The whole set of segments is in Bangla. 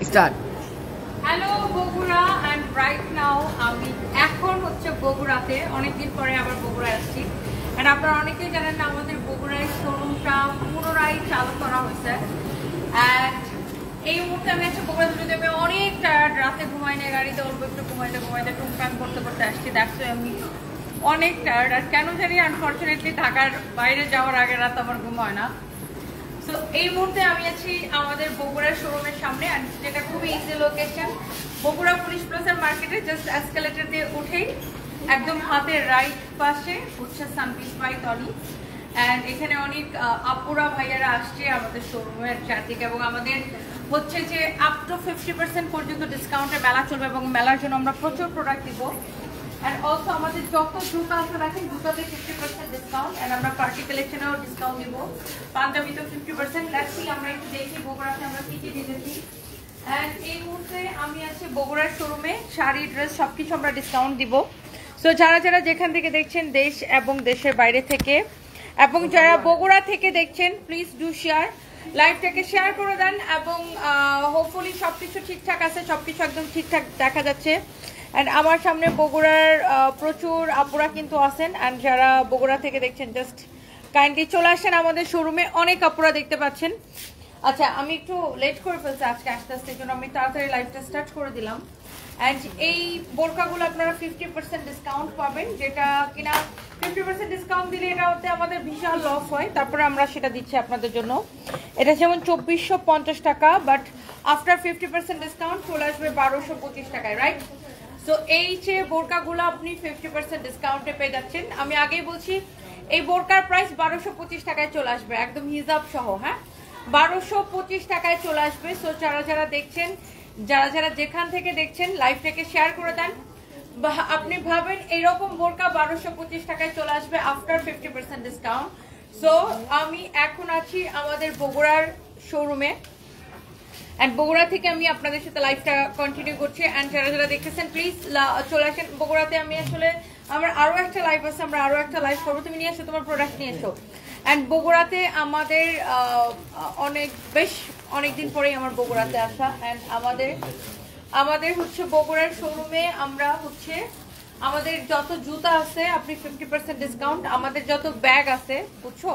Start. Hello Bogura and right now আমি এখন হচ্ছে বগুড়াতে অনেকদিন পরে আবার বগুড়ায় আসছি। অ্যান্ড আপনারা অনেকেই জানেন না আমাদের বগুড়ায় শোরুমটা পুনরায় চালু করা হয়েছে। অ্যান্ড এই মুহূর্তে আমি আছি বগুড়া দুটোতে। আমি অনেক টায়ার্ড, রাতে ঘুমাই না, গাড়িতে অল্প একটু ঘুমাইতে টুকটাক করতে করতে আসছি। দেখছো আমি অনেক টায়ার্ড। আর কেন জানি আনফর্চুনেটলি ঢাকার বাইরে যাওয়ার আগে রাত আমার ঘুম হয় না। সো এই মুহূর্তে আমি আছি আমাদের বগুড়া শোরুমের সামনে, যেটা খুবই ইজি লোকেশন। বগুড়া পুলিশ প্লাজার মার্কেটে জাস্ট এসকেলেটর দিয়ে উঠেই একদম হাতের রাইট পাশে হচ্ছে সানপিস বাই টনি। অ্যান্ড এখানে অনেক আপুরা ভাইয়ারা আসছে আমাদের শোরুমের চারদিকে, এবং আমাদের হচ্ছে যে আপ টু 50% পর্যন্ত ডিসকাউন্টে মেলা চলবে, এবং মেলার জন্য আমরা প্রচুর প্রোডাক্ট দিব। And also আমাদের যত জুতা আছে রাখেন, জুতাতে 50% ডিসকাউন্ট। এন্ড আমরা পার্টি কালেকশনেও ডিসকাউন্ট দিব, পাঞ্জাবিতেও 50%। লেটস সি আমরা একটু দেখি বগুড়াতে আমরা কি কি দিতেছি। এন্ড এই মুহূর্তে আমি আছি বগুড়ার শোরুমে, শাড়ি ড্রেস সবকিছু আমরা ডিসকাউন্ট দিব। সো যারা যারা যেখান থেকে দেখছেন দেশ এবং দেশের বাইরে থেকে, এবং যারা বগুড়া থেকে দেখছেন, প্লিজ ডু শেয়ার, লাইভটাকে শেয়ার করে দেন। এবং হোপফুলি সবকিছু ঠিকঠাক আছে, সবকিছু একদম ঠিকঠাক দেখা যাচ্ছে। অ্যান্ড আমার সামনে বগুড়ার প্রচুর আপুরা কিন্তু আছেন। অ্যান্ড যারা বগুড়া থেকে দেখছেন জাস্ট কাইন্ডলি চলে আসেন আমাদের শোরুমে। অনেক আপুরা দেখতে পাচ্ছেন। আচ্ছা, আমি একটু লেট করে ফেলছি আজকে আসতে আসতে, জন্য আমি তাড়াতাড়ি লাইভটা স্টার্ট করে দিলাম। অ্যান্ড এই বোরকাগুলো আপনারা 50% ডিসকাউন্ট পাবেন, যেটা কিনা 50% ডিসকাউন্ট দিলে এটাতে আমাদের বিশাল লস হয়। তারপরে আমরা সেটা দিচ্ছি আপনাদের জন্য। এটা যেমন 2450 টাকা, বাট আফটার 50% ডিসকাউন্ট চলে আসবে 1225 টাকায়, রাইট? সো এই যে বোরকাগুলো আপনি 50% ডিসকাউন্টে পেয়ে যাচ্ছেন। আমি আগেই বলছি এই বোরকার প্রাইস 1225 টাকায় চলে আসবে, একদম হিজাব সহ। হ্যাঁ, 1225 টাকায় চলে আসবে। সো যারা যারা দেখছেন, যারা যারা যেখান থেকে দেখছেন, লাইভটাকে শেয়ার করে দেন। আপনি ভাবেন এইরকম বোরকা 1225 টাকায় চলে আসবে আফটার 50% ডিসকাউন্ট। সো আমি এখন আছি আমাদের বগুড়ার শোরুমে, অ্যান্ড বগুড়া থেকে আমি আপনাদের সাথে লাইভটা কন্টিনিউ করছি। অ্যান্ড যারা যারা দেখতেছেন প্লিজ চলে আসেন বগুড়াতে। আমি আসলে আমার আরও একটা লাইভ আছে, আমরা আরও একটা লাইভ করবো। তুমি নিয়ে এসো, তোমার প্রোডাক্ট নিয়ে এসো। অ্যান্ড বগুড়াতে আমাদের অনেকদিন পরেই আমার বগুড়াতে আসা। অ্যান্ড আমাদের হচ্ছে বগুড়ার শোরুমে আমরা হচ্ছে আমাদের যত জুতা আছে আপনি 50% ডিসকাউন্ট, আমাদের যত ব্যাগ আছে, বুঝছো,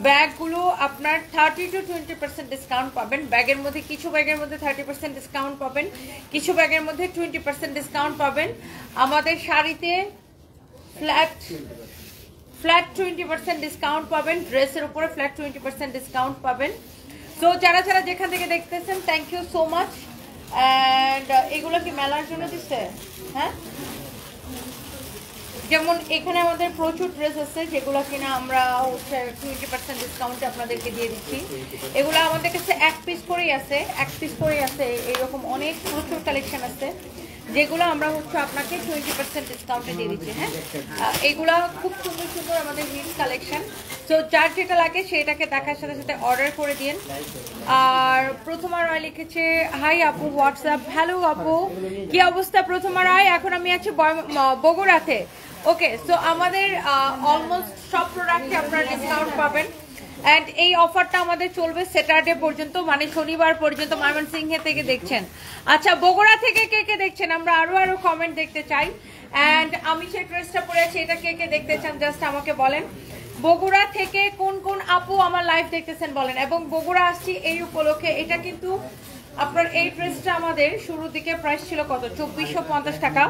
ব্যাগগুলো আপনার 30 to 20% ডিসকাউন্ট পাবেন। ব্যাগের মধ্যে কিছু ব্যাগের মধ্যে 30% ডিসকাউন্ট পাবেন, কিছু ব্যাগের মধ্যে 20% ডিসকাউন্ট পাবেন। আমাদের শাড়িতে ফ্ল্যাট 20% ডিসকাউন্ট পাবেন, ড্রেসের উপরে ফ্ল্যাট 20% ডিসকাউন্ট পাবেন। সো যারা যারা যেখান থেকে দেখতেছেন, thank you so much. And এগুলো কি মেলার জন্য দিচ্ছে? হ্যাঁ, যেমন এখানে আমাদের প্রচুর ড্রেস আছে যেগুলো কিনা আমরা হচ্ছে 20% ডিসকাউন্টে আপনাদেরকে দিয়ে দিচ্ছি। এগুলো আমাদের কাছে এক পিস করেই আছে, এইরকম অনেক প্রচুর কালেকশন আছে যেগুলো আমরা হচ্ছে আপনাকে 20% ডিসকাউন্টে দিয়ে দিচ্ছি। হ্যাঁ, এগুলা খুব সুন্দর সুন্দর আমাদের হিট কালেকশন। তো যার যেটা লাগে সেটাকে দেখার সাথে সাথে অর্ডার করে দিন। আর প্রথমা রায় লিখেছে, হাই আপু, হোয়াটসঅ্যাপ। হ্যালো আপু, কি অবস্থা প্রথমা রায়? এখন আমি আছি বগুড়াতে। ওকে, সো আমাদের অলমোস্ট সব প্রোডাক্টে আপনারা ডিসকাউন্ট পাবেন। অ্যান্ড এই অফারটা আমাদের চলবে স্যাটারডে পর্যন্ত, মানে শনিবার পর্যন্ত। ময়মনসিংহ থেকে দেখছেন, আচ্ছা বগুড়া থেকে কে কে দেখছেন? আমরা আরো কমেন্ট দেখতে চাই। অ্যান্ড আমি সেই ড্রেসটা পরে আছি, এটা কে কে দেখতে চান জাস্ট আমাকে বলেন। বগুড়া থেকে কোন কোন আপু আমার লাইভ দেখতেছেন বলেন। এবং বগুড়া আসছি এই উপলক্ষে। এটা কিন্তু আপনার এই ড্রেসটা আমাদের শুরুর দিকে প্রাইস ছিল কত, 2450 টাকা।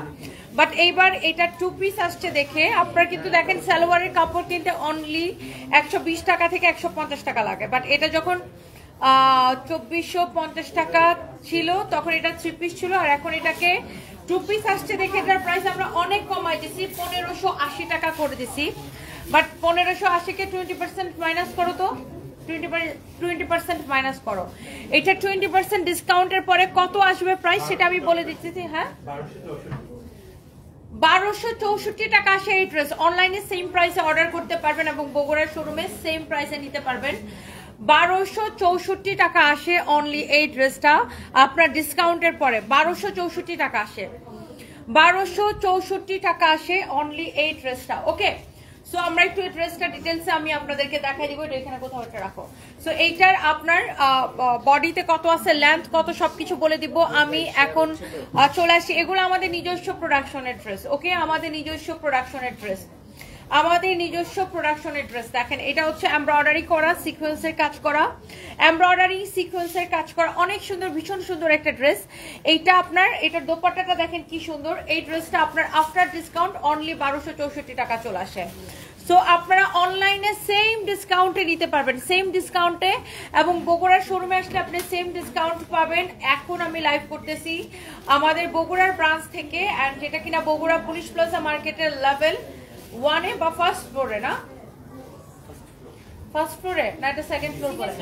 বাট এইবার এটা 2 পিস আসছে দেখে আপনারা কিন্তু দেখেন সালোয়ারের কাপড় কিনতে অনলি 120 টাকা থেকে 150 টাকা লাগে। বাট এটা যখন 2450 টাকা ছিল তখন এটা 3 পিস ছিল, আর এখন এটাকে 2 পিস আসছে দেখে এটার প্রাইস আমরা অনেক কমাই দিছি, 1580 টাকা করে দিছি। বাট 1580-কে 20% মাইনাস করো তো, 20% মাইনাস করো। এটা 20% ডিসকাউন্টের পরে কত আসবে প্রাইস সেটা আমি বলে দিচ্ছি। হ্যাঁ, 1264 টাকা আসে এই ড্রেস। অনলাইনে সেম প্রাইসে অর্ডার করতে পারবেন এবং বগুড়ার শোরুমে সেম প্রাইসে নিতে পারবেন। 1264 টাকা আসে অনলি এই ড্রেসটা আপনার ডিসকাউন্টের পরে। 1264 টাকা আসে, 1264 টাকা আসে অনলি এই ড্রেসটা। ওকে, সো আমরা একটু এই ড্রেসটা ডিটেইলসে আমি আপনাদেরকে দেখাই দিব, এটা এখানে কোথাও একটা রাখো। সো এইটার আপনার বডিতে কত আছে, লেন্থ কত, সবকিছু বলে দিব আমি। এখন চলে আসি, এগুলো আমাদের নিজস্ব প্রোডাকশনের ড্রেস, ওকে, আমাদের নিজস্ব প্রোডাকশনের ড্রেস, আমাদের নিজস্ব প্রোডাকশনের ড্রেস। দেখেন এটা হচ্ছে এমব্রয়ডারি করা, সিকোয়েন্সের কাজ করা, এমব্রয়ডারি সিকোয়েন্সের কাজ করা, অনেক সুন্দর, ভীষণ সুন্দর একটা ড্রেস। এইটা আপনার, এটার দোপাট্টাটা দেখেন কি সুন্দর। এই ড্রেসটা আপনার আফটার ডিসকাউন্ট অনলি 1264 টাকা চলে আসে। সো আপনারা অনলাইনে সেম ডিসকাউন্টে নিতে পারবেন, সেম ডিসকাউন্টে, এবং বগুড়ার শোরুমে আসলে আপনি সেম ডিসকাউন্ট পাবেন। এখন আমি লাইভ করতেছি আমাদের বগুড়ার ব্রাঞ্চ থেকে, অ্যান্ড যেটা কিনা বগুড়া পুলিশ প্লাজা মার্কেটের লেভেল 1-এ বা ফার্স্ট ফ্লোরে, না ফার্স্ট ফ্লোরে না, এটা সেকেন্ড ফ্লোর বলে।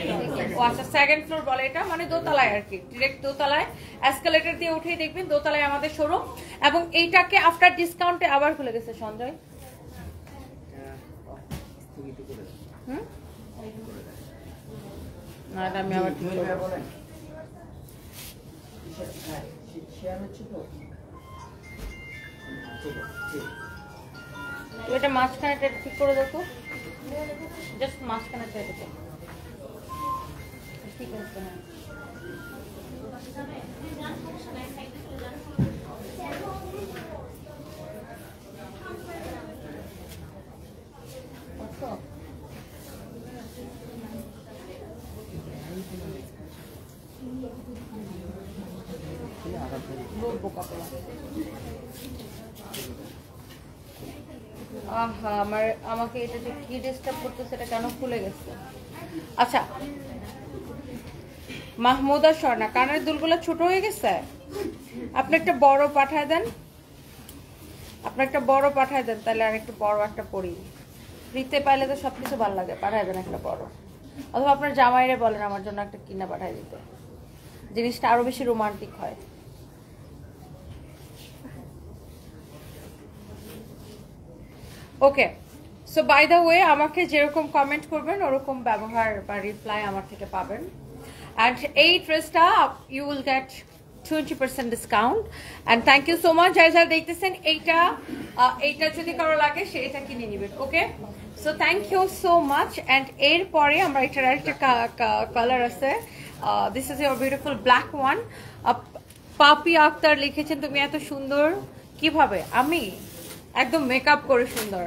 ও আচ্ছা, সেকেন্ড ফ্লোর বলে, এটা মানে দোতলায় আর কি, ডিরেক্ট দোতলায় এসকেলেটর দিয়ে উঠেই দেখবেন দোতলায় আমাদের শোরুম। এবং এইটাকে আফটার ডিসকাউন্টে আবার খুলে গেছে সঞ্জয়। আমি আবার এটা মাঝখানে ঠিক করে দেখো, জাস্ট মাঝখানে ঠিক আছে। আমাকে এটাতে কি ডিস্টার্ব করতেছে, এটা কেন খুলে গেছে? আচ্ছা, মাহমুদা স্বর্ণা, কানের দুলগুলো ছোট হয়ে গেছে, আপনি একটা বড় পাঠায় দেন, আপনি একটা বড় পাঠায় দেন, তাহলে আর একটু বড় একটা পরি। ফ্রিতে পাইলে তো সবকিছু ভালো লাগে, পাঠায় দেন একটা বড়। অথবা আপনার জামাইরে বলেন আমার জন্য একটা কিনা পাঠায় দিতে, জিনিসটা আরো বেশি রোমান্টিক হয়। ওকে, সো বাই দ্য ওয়ে, আমাকে যেরকম কমেন্ট করবেন ওরকম ব্যবহার বা রিপ্লাই আমার থেকে পাবেন। অ্যান্ড এই ড্রেসটা you will get 20% discount. And thank you so much যারা যারা দেখতেছেন। এইটা যদি কারো লাগে সে এটা কিনে নেবেন, okay. So thank you so much. And এরপরে আমরা এটার আরেকটা কালার আছে, this is your beautiful black one. Papi Akter লিখেছেন, তুমি এত সুন্দর কিভাবে? আমি একদম মেকআপ করে সুন্দর।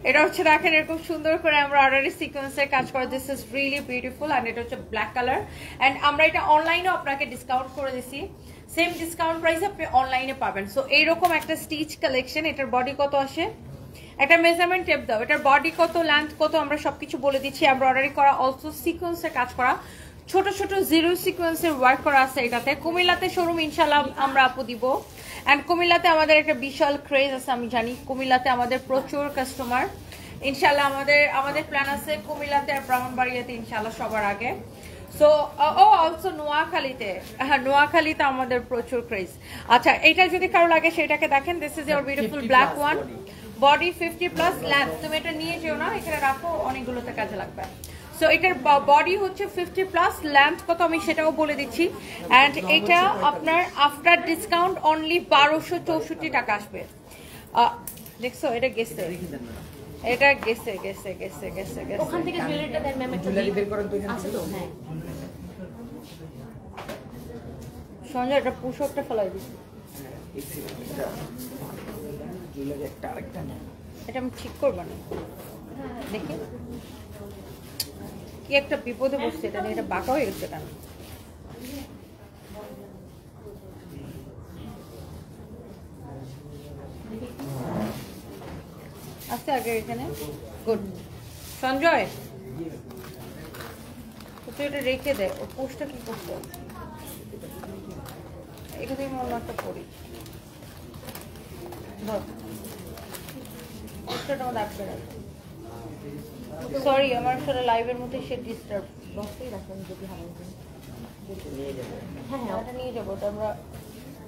এটা হচ্ছে দেখেন এরকম সুন্দর করে আমরা অর্ডারি সিকোয়েন্সের কাজ করা, this is really beautiful. And এটা হচ্ছে ব্ল্যাক কালার। অ্যান্ড আমরা এটা অনলাইনেও আপনাকে ডিসকাউন্ট করে দিছি, সেম ডিসকাউন্ট প্রাইস আপনি অনলাইনে পাবেন। সো এইরকম একটা স্টিচ কালেকশন। এটার বডি কত আসে, একটা মেজারমেন্ট টেপ দাও, এটার বডি কত, লেন্থ কত, আমরা সবকিছু বলে দিচ্ছি। আমরা অর্ডারি করা, অলসো সিকোয়েন্সের কাজ করা, ছোট ছোট জিরো সিকোয়েন্সের ওয়ার্ক করা আছে এটাতে। কুমিল্লাতে শোরুম ইনশাল্লাহ আমরা আপু দিব। অ্যান্ড কুমিল্লাতে আমাদের একটা বিশাল ক্রেজ আছে, আমি জানি কুমিল্লাতে আমাদের প্রচুর কাস্টমার। ইনশাল্লাহ আমাদের প্ল্যান আছে কুমিল্লাতে আর ব্রাহ্মণবাড়িয়াতে ইনশাল্লাহ সবার আগে। সো অলসো নোয়াখালীতে, হ্যাঁ নোয়াখালীতে আমাদের প্রচুর ক্রেজ। আচ্ছা, এটা যদি কারো লাগে সেটাকে দেখেন, this is your beautiful black one, body 50+ length. তুমি এটা নিয়ে যেও না, এখানে রাখো, অনেকগুলোতে কাজে লাগবে। সো এটার বডি হচ্ছে 50+, লেন্থ কত আমি সেটাও বলে দিচ্ছি। অ্যান্ড এটা আপনার আফটার ডিসকাউন্ট অনলি 1264 টাকা আসবে। দেখছো এটা গেছে, এটা গেছে গেছে গেছে গেছে গেছে। ওখান থেকে জুয়েলারিটা দেন ম্যাম, একটু জুয়েলারি বের করেন তো এখান থেকে। হ্যাঁ সঞ্জয়, এটা পুষকটা ফেলাই দিছি, জুয়েলারি একটা আরেকটা না, এটা আমি ঠিক করব না। দেখি কি একটা বিপদে বসছে, এটা নিয়ে এটা বাঁকা হয়ে গেছে কেন? আচ্ছা, আগে এখানে গুড। সঞ্জয়, তুই এটা রেখে দে, ও পোস্টটা কি করতো এখান থেকে মনে একটা পড়ি, ধর পোস্টটা আমার আটকে রাখ। সরি, আমার আসলে লাইভের মধ্যে সে ডিস্টার্ব। বসেই রাখেন যদি হারাই যায়। নিয়ে যাবো, হ্যাঁ হ্যাঁ ওটা নিয়ে যাবো। ওটা আমরা,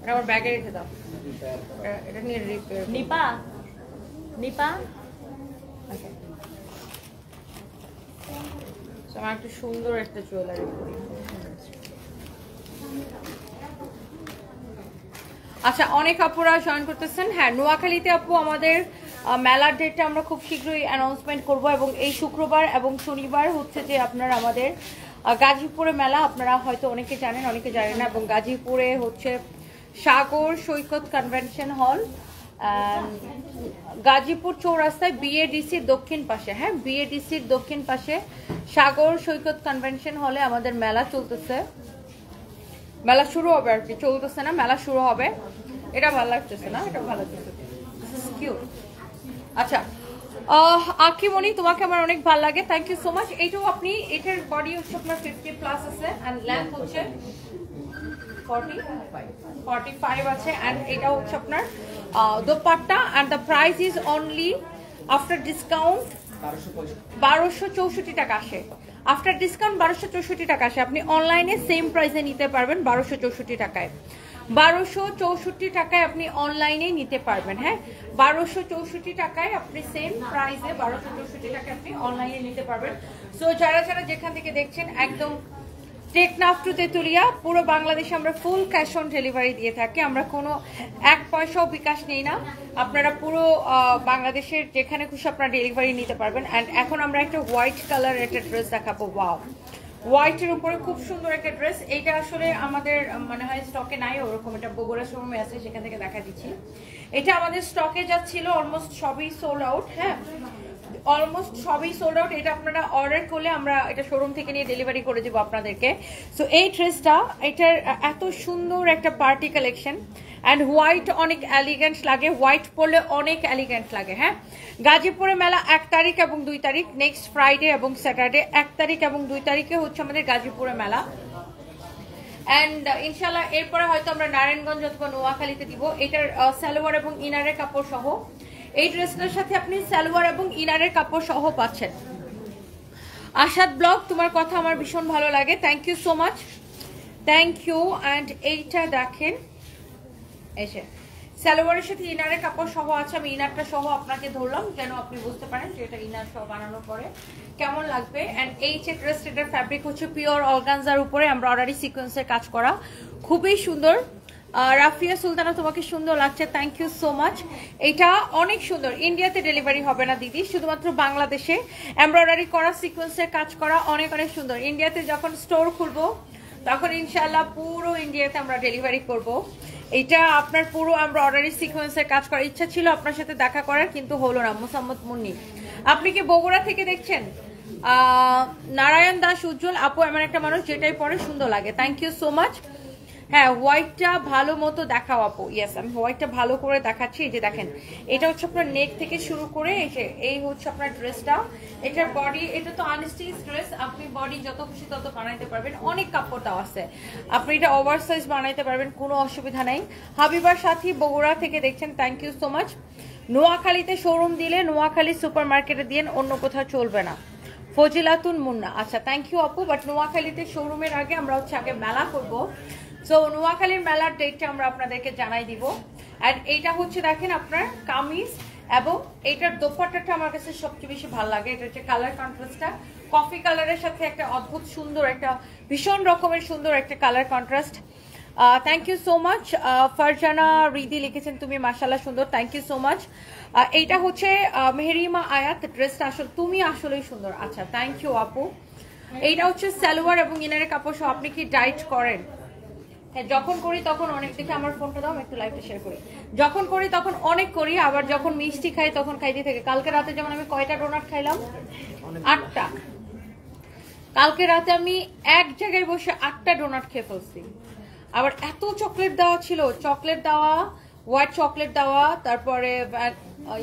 এটা আমার ব্যাগে রেখে দাও, এটা নিয়ে রিপেয়ার। নিপা নিপা আচ্ছা, আমার একটা সুন্দর একটা জুয়েলারি করি। আচ্ছা, অনেক আপুরা জয়েন করতেছেন। হ্যাঁ, নোয়াখালীতে আপু আমাদের মেলার ডেটটা আমরা খুব শীঘ্রই অ্যানাউন্সমেন্ট করব এবং এই শুক্রবার এবং শনিবার হচ্ছে যে আপনার আমাদের গাজীপুরে মেলা। আপনারা হয়তো অনেকে জানেন, অনেকে জানেন না। এবং গাজীপুরে হচ্ছে সাগর সৈকত কনভেনশন হল, গাজীপুর চৌরাস্তায় বিএডিসির দক্ষিণ পাশে, হ্যাঁ বিএডিসির দক্ষিণ পাশে সাগর সৈকত কনভেনশন হলে আমাদের মেলা চলতেছে। মেলা শুরু হবে আর কি, চলতেছে না, মেলা শুরু হবে। এটা ভালো লাগতেছে না, এটা ভালো লাগতেছে। আচ্ছা আকিমণি, তোমাকে আমার অনেক ভালো লাগে, থ্যাংক ইউ সো মাচ। এইটাও আপনি, এটার বডি হচ্ছে আপনার 50+ আছে এন্ড লেন্থ হচ্ছে 45 আছে এন্ড এটা হচ্ছে আপনার dupatta and the price is only after discount 1264 টাকা আসে। আফটার ডিসকাউন্ট 1264 টাকা আসে। আপনি অনলাইনে সেম প্রাইসে নিতে পারবেন 1264 টাকায়। 1264 টাকায় আপনি অনলাইনে নিতে পারবেন, হ্যাঁ 1264 টাকায় আপনি সেম প্রাইসে 1264 টাকায় আপনি অনলাইনে নিতে পারবেন। সো যারা যারা যেখান থেকে দেখছেন, একদম টেকনাফ টু তেতুলিয়া পুরো বাংলাদেশে আমরা ফুল ক্যাশ অন ডেলিভারি দিয়ে থাকি। আমরা কোনো 1 পয়সাও বিকাশ নেই না। আপনারা পুরো বাংলাদেশের যেখানে খুশি আপনারা ডেলিভারি নিতে পারবেন। অ্যান্ড এখন আমরা একটা হোয়াইট কালার একটা ড্রেস দেখাবো। ওয়াও, হোয়াইটের উপরে খুব সুন্দর একটা ড্রেস। এইটা আসলে আমাদের মনে হয় স্টকে নাই ওরকম, এটা বগুড়া শোরুমে আছে, সেখান থেকে দেখা দিচ্ছি। এটা আমাদের স্টকে যা ছিল অলমোস্ট সবই সোল্ড আউট, হ্যাঁ অলমোস্ট সবই সোল্ড আউট। এটা আপনারা অর্ডার করলে আমরা এটা শোরুম থেকে নিয়ে ডেলিভারি করে দেবো আপনাদেরকে। সো এই ড্রেসটা, এটার এত সুন্দর একটা পার্টি কালেকশন অ্যান্ড হোয়াইট অনেক এলিগেন্ট লাগে, হোয়াইট পরলে অনেক এলিগেন্ট লাগে। হ্যাঁ গাজীপুরে মেলা 1 তারিখ এবং 2 তারিখ, নেক্সট ফ্রাইডে এবং স্যাটারডে। 1 তারিখ এবং 2 তারিখে হচ্ছে আমাদের গাজীপুরে মেলা অ্যান্ড ইনশাল্লাহ এরপরে হয়তো আমরা নারায়ণগঞ্জ অথবা নোয়াখালীতে দিব। এটার সালোয়ার এবং ইনারের কাপড় সহ, এই ড্রেসটার সাথে আপনি সালোয়ার এবং ইনারের কাপড় সহ পাচ্ছেন। আশাদ ব্লগ, তোমার কথা আমার ভীষণ ভালো লাগে, thank you so much, thank you. And এইটা দেখেন, এসে সালোয়ারের সাথে ইনারের কাপড় সহ আছে। আমি ইনারটা সহ আপনাকে ধরলাম যেন আপনি বুঝতে পারেন যে এটা ইনার সহ বানানোর পরে কেমন লাগবে। অ্যান্ড এই যে ড্রেসটার ফ্যাব্রিক হচ্ছে পিওর অর্গানজার উপরে এমব্রয়ডারি সিকোয়েন্সের কাজ করা, খুবই সুন্দর। রাফিয়া সুলতানা, তোমাকে সুন্দর লাগছে, থ্যাংক ইউ সো মাচ। এটা অনেক সুন্দর। ইন্ডিয়াতে ডেলিভারি হবে না দিদি, শুধুমাত্র বাংলাদেশে এমব্রয়ডারি করা সিকোয়েন্সের কাজ করা, অনেক অনেক সুন্দর। ইন্ডিয়াতে যখন স্টোর খুলবো তখন ইনশাল্লাহ পুরো ইন্ডিয়াতে আমরা ডেলিভারি করব। এটা আপনার পুরো এমব্রয়ডারি সিকোয়েন্সের কাজ করার ইচ্ছা ছিল আপনার সাথে দেখা করার, কিন্তু হলো না। মোসাম্মদ মুন্নি, আপনি কি বগুড়া থেকে দেখছেন? নারায়ণ দাস উজ্জ্বল, আপু এমন একটা মানুষ যেটাই পরে সুন্দর লাগে, থ্যাংক ইউ সো মাচ। হ্যাঁ হোয়াইটটা ভালো মতো দেখাও আপু। ইয়েস, আমি হোয়াইটটা ভালো করে দেখাচ্ছি। এই যে দেখেন, এটা হচ্ছে আপনার নেক থেকে শুরু করে এই হচ্ছে আপনার ড্রেসটা। এটার বডি, এটা তো আনস্টিচ ড্রেস, আপনি বডি যত খুশি তত বানাইতে পারবেন, অনেক কাপড় দেওয়া আছে, আপনি এটা ওভার সাইজ বানাইতে পারবেন, কোনো অসুবিধা নাই। হাবিবার সাথী বগুড়া থেকে দেখছেন, থ্যাংক ইউ সো মাচ। নোয়াখালীতে শোরুম দিলে নোয়াখালী সুপার মার্কেটে দিয়ে, অন্য কোথাও চলবে না। ফজিলাতুন মুন্না, আচ্ছা থ্যাংক ইউ আপু। বাট নোয়াখালীতে শোরুমের আগে আমরা হচ্ছে আগে মেলা করবো। সো নোয়াখালীর মেলার ডেটটা আমরা আপনাদেরকে জানাই দিব। অ্যান্ড এইটা হচ্ছে দেখেন আপনার কামিজ, এবং এইটার দোপাট্টাটা আমার কাছে সবচেয়ে বেশি ভালো লাগে। এটা হচ্ছে কালার কন্ট্রাস্টটা কফি কালারের সাথে একটা অদ্ভুত সুন্দর, একটা ভীষণ রকমের সুন্দর একটা colour contrast. Thank you so much. Farzana Ridi লিখেছেন তুমি মাশাআল্লাহ সুন্দর, থ্যাংক ইউ সো মাচ। এইটা হচ্ছে মেহরিমা আয়াত, ড্রেসটা আসলে তুমি আসলেই সুন্দর। আচ্ছা থ্যাংক ইউ আপু। এইটা হচ্ছে সালোয়ার এবং ইনারের কাপড় সহ। আপনি কি ডায়েট করেন? হ্যাঁ যখন করি তখন অনেক, দেখে আমার ফোনটা দাও, একটু লাইভটা শেয়ার করি। যখন করি তখন অনেক করি, আবার যখন মিষ্টি খাই তখন খাইতে থাকে। কালকে রাতে যেমন আমি কয়টা ডোনাট খাইলাম? 8টা। কালকে রাতে আমি এক জায়গায় বসে 8টা ডোনাট খেয়ে ফেলছি। আবার এত চকলেট দেওয়া ছিল, চকলেট দেওয়া, হোয়াইট চকলেট দেওয়া, তারপরে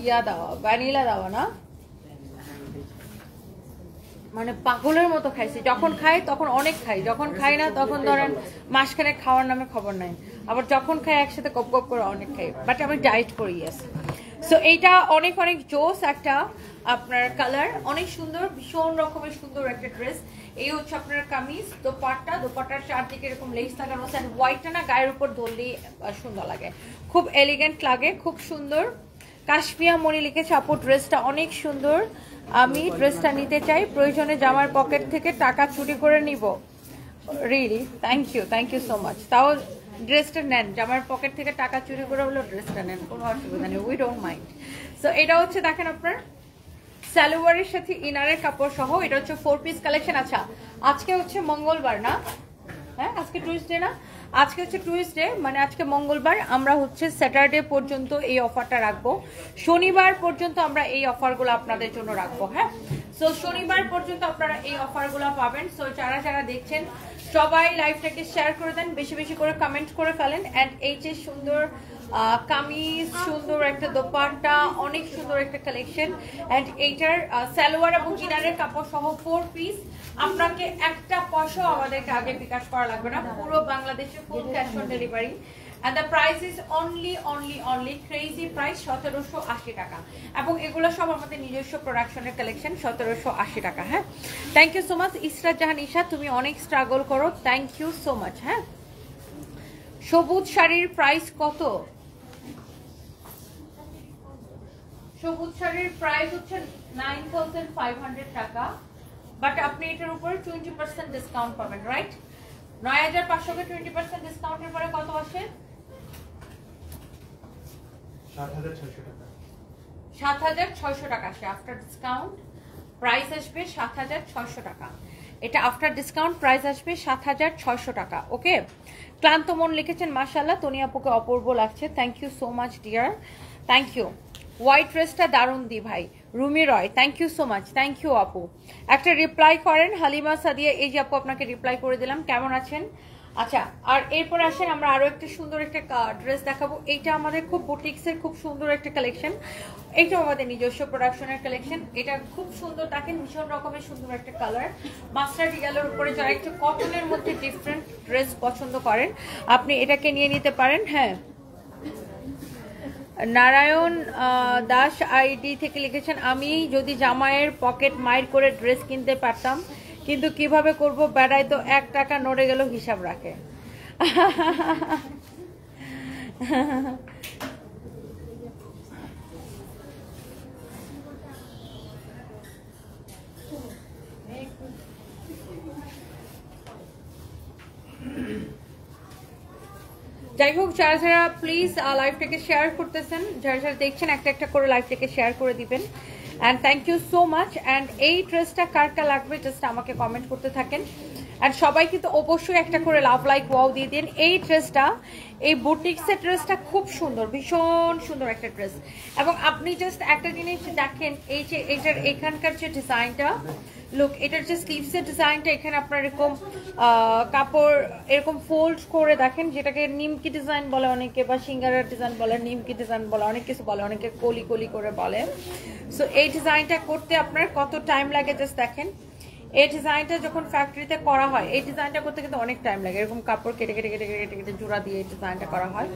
ইয়া দেওয়া, ভ্যানিলা দেওয়া, না মানে পাগলের মতো খাইছি। যখন খাই তখন অনেক খাই, যখন খাই না তখন ধরেন মাসখানে খাওয়ার নামে খবর নাই। আবার যখন খাই একসাথে গপ গপ করে অনেক খাই, বাট আমি ডায়েট করি। সো এইটা অনেক অনেক জোস একটা আপনার কালার, অনেক সুন্দর, ভীষণ রকমের সুন্দর একটা ড্রেস। এই হচ্ছে আপনার কামিজ, দোপাট্টার চারদিকে এরকম লেস লাগানো আছে। হোয়াইটটা না গায়ের উপর ধরলেই সুন্দর লাগে, খুব এলিগেন্ট লাগে, খুব সুন্দর। কাশফিয়া মনি লিখেছে আপু ড্রেসটা অনেক সুন্দর, আমি ড্রেসটা নিতে চাই, প্রয়োজনে জামার পকেট থেকে টাকা চুরি করে নিব। Really thank you so much. তাও ড্রেসটা নেন, জামার পকেট থেকে টাকা চুরি করে হলো ড্রেসটা নেন, কোনো অসুবিধা নেই, উই ডোন্ট মাইন্ড। সো এটা হচ্ছে দেখেন আপনার সালোয়ারের সাথে ইনারের কাপড় সহ, এটা হচ্ছে 4 পিস কালেকশন। আচ্ছা আজকে হচ্ছে মঙ্গলবার না, হ্যাঁ আজকে টুইসডে না, আজকে হচ্ছে টুইসডে মানে আজকে মঙ্গলবার, আমরা হচ্ছে স্যাটারডে পর্যন্ত এই অফারটা রাখবো, শনিবার পর্যন্ত আমরা এই অফারগুলো আপনাদের জন্য রাখবো। হ্যাঁ সো শনিবার পর্যন্ত আপনারা এই অফারগুলো পাবেন। সো যারা যারা দেখছেন সবাই লাইভটাকে শেয়ার করে দেন, বেশি বেশি করে কমেন্ট করে ফেলেন। অ্যান্ড এই যে সুন্দর কামিজ, সুন্দর একটা দোপাট্টা, অনেক সুন্দর একটা কালেকশন। অ্যান্ড এইটার সালোয়ার এবং ইনারের কাপড় সহ 4 পিস, আপনাকে একটা পয়সাও আমাদেরকে আগে বিকাশ করা লাগবে না, পুরো বাংলাদেশে full cash on delivery. And the price is only crazy price 1780 টাকা, এবং এগুলো সব আমাদের নিজস্ব প্রোডাকশনের কালেকশন, 1780 টাকা। হ্যাঁ thank you so much Israt Jahan Isha, তুমি অনেক স্ট্রাগল করো, থ্যাংক ইউ সো মাচ। হ্যাঁ সবুজ শাড়ির প্রাইস কত? সবুজ শাড়ির প্রাইস হচ্ছে 9500 টাকা, বাট আপনি এটার উপর 20% ডিসকাউন্ট পাবেন, রাইট? 9500 কে 20% ডিসকাউন্টের পরে কত আসে? 7600 টাকা আসে আফটার ডিসকাউন্ট, প্রাইস আসবে 7600 টাকা। এটা আফটার ডিসকাউন্ট প্রাইস আসবে 7600 টাকা। ওকে, ক্লান্ত মন লিখেছেন মাশাআল্লাহ, তনি আপুকে অপূর্ব লাগছে, thank you so much dear, thank you. White ড্রেসটা দারুণ দি ভাই, Rumi Roy, thank you so much, thank you আপু। একটা রিপ্লাই করেন হালিমা সাদিয়া, এই যে আপু আপনাকে রিপ্লাই করে দিলাম, কেমন আছেন? আচ্ছা আর এরপর আসেন আমরা আরো একটা সুন্দর একটা ড্রেস দেখাবো, এইটা আমাদের খুব বুটিক্সের খুব সুন্দর একটা কালেকশন, এইটাও আমাদের নিজস্ব প্রোডাকশনের কালেকশন। এটা খুব সুন্দর, দেখেন ভীষণ রকমের সুন্দর একটা কালার, মাস্টার্ড ইয়েলোর উপরে যারা একটু কটনের মধ্যে ডিফারেন্ট ড্রেস পছন্দ করেন আপনি এটাকে নিয়ে নিতে পারেন। হ্যাঁ নারায়ণ দাস আইডি থেকে লিখেছেন, আমি যদি জামাইয়ের পকেট মাইর করে ড্রেস কিনতে পারতাম, কিন্তু কিভাবে করব, বেড়ায় তো 1 টাকা নড়ে গেল হিসাব রাখে। যাই হোক যারা যারা প্লিজ লাইভটাকে শেয়ার করতেছেন, যারা যারা দেখছেন একটা একটা করে লাইভটাকে শেয়ার করে দিবেন। And thank you so much. And এই ড্রেসটা কারটা লাগবে জাস্ট আমাকে কমেন্ট করতে থাকেন। অ্যান্ড সবাই কিন্তু অবশ্যই একটা করে লাভ লাইক ওয়াও দিয়ে দিন। এই ড্রেসটা, এই বুটিক্সের ড্রেসটা খুব সুন্দর, ভীষণ সুন্দর একটা ড্রেস। এবং আপনি জাস্ট একটা জিনিস দেখেন, এই যে এটার এখানকার যে ডিজাইনটা, লুক এটার যে স্লিভসের ডিজাইনটা, এখানে আপনার এরকম কাপড় এরকম ফোল্ড করে দেখেন, যেটাকে নিমকি ডিজাইন বলে অনেকে, বা সিঙ্গারার ডিজাইন বলে, নিমকি ডিজাইন বলে, অনেক কিছু বলে, অনেকে কলি কলি করে বলে। সো এই ডিজাইনটা করতে আপনার কত টাইম লাগে জাস্ট দেখেন। এই ডিজাইনটা যখন ফ্যাক্টরিতে করা হয়, এই ডিজাইনটা করতে কিন্তু অনেক টাইম লাগে, এরকম কাপড় কেটে কেটে কেটে কেটে কেটে জোড়া দিয়ে এই ডিজাইনটা করা হয়।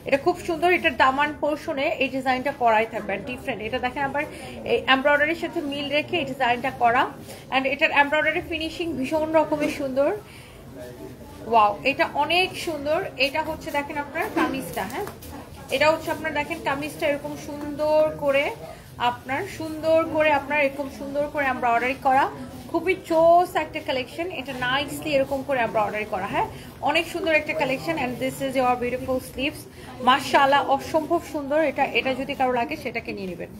এটা খুব সুন্দর, এটার দামান পোর্শনে এই ডিজাইনটা করাই থাকবে ডিফারেন্ট। এটা দেখেন আবার এই এমব্রয়ডারির সাথে মিল রেখে এই ডিজাইনটা করা, অ্যান্ড এটার এমব্রয়ডারি ফিনিশিং ভীষণ রকমের সুন্দর। ওয়াও, এটা অনেক সুন্দর। এটা হচ্ছে দেখেন আপনার কামিজটা, হ্যাঁ এটা হচ্ছে আপনার দেখেন কামিজটা এরকম সুন্দর করে আপনার এরকম সুন্দর করে এমব্রয়ডারি করা, খুবই চোস একটা কালেকশন। এটা নাইসলি এরকম করে এমব্রয়ডারি করা, হ্যাঁ অনেক সুন্দর একটা collection. And this is your beautiful sleeves, মাশাআল্লাহ অসম্ভব সুন্দর। এটা যদি কারো লাগে সেটাকে নিয়ে নেবেন।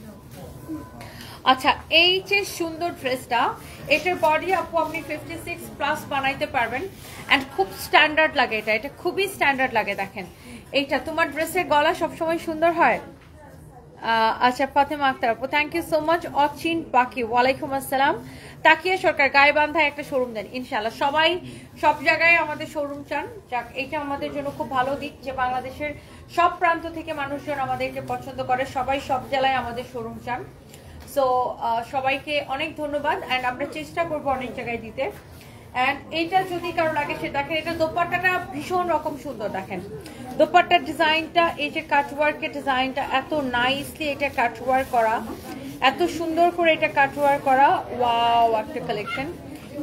আচ্ছা এই যে সুন্দর ড্রেসটা, এটার বডি আপু আপনি 56+ বানাইতে পারবেন, এন্ড খুব স্ট্যান্ডার্ড লাগে, এটা খুবই স্ট্যান্ডার্ড লাগে। দেখেন এইটা তোমার ড্রেসের গলা সবসময় সুন্দর হয়। আচ্ছা ফাতেমা আক্তার আপু, থ্যাংক ইউ সো মাচ। অচিন পাখি, ওয়ালাইকুম আসসালাম। তাকিয়া সরকার, গাইবান্ধায় একটা শোরুম দেন ইনশাআল্লাহ। সবাই সব জায়গায় আমাদের শোরুম চান, যাক এটা আমাদের জন্য খুব ভালো দিক যে বাংলাদেশের সব প্রান্ত থেকে মানুষজন আমাদেরকে পছন্দ করে, সবাই সব জেলায় আমাদের শোরুম চান। সো সবাইকে অনেক ধন্যবাদ, অ্যান্ড আমরা চেষ্টা করবো অনেক জায়গায় দিতে। অ্যান্ড এইটা যদি কারো লাগে সে দেখেন, এটা দোপাট্টাটা ভীষণ রকম সুন্দর। দেখেন দোপাট্টার ডিজাইনটা, এই যে কাটওয়ার্কের ডিজাইনটা এত নাইসলি এটা কাটওয়ার্ক করা, এত সুন্দর করে এটা কাটওয়ার্ক করা। ওয়াও একটা কালেকশন,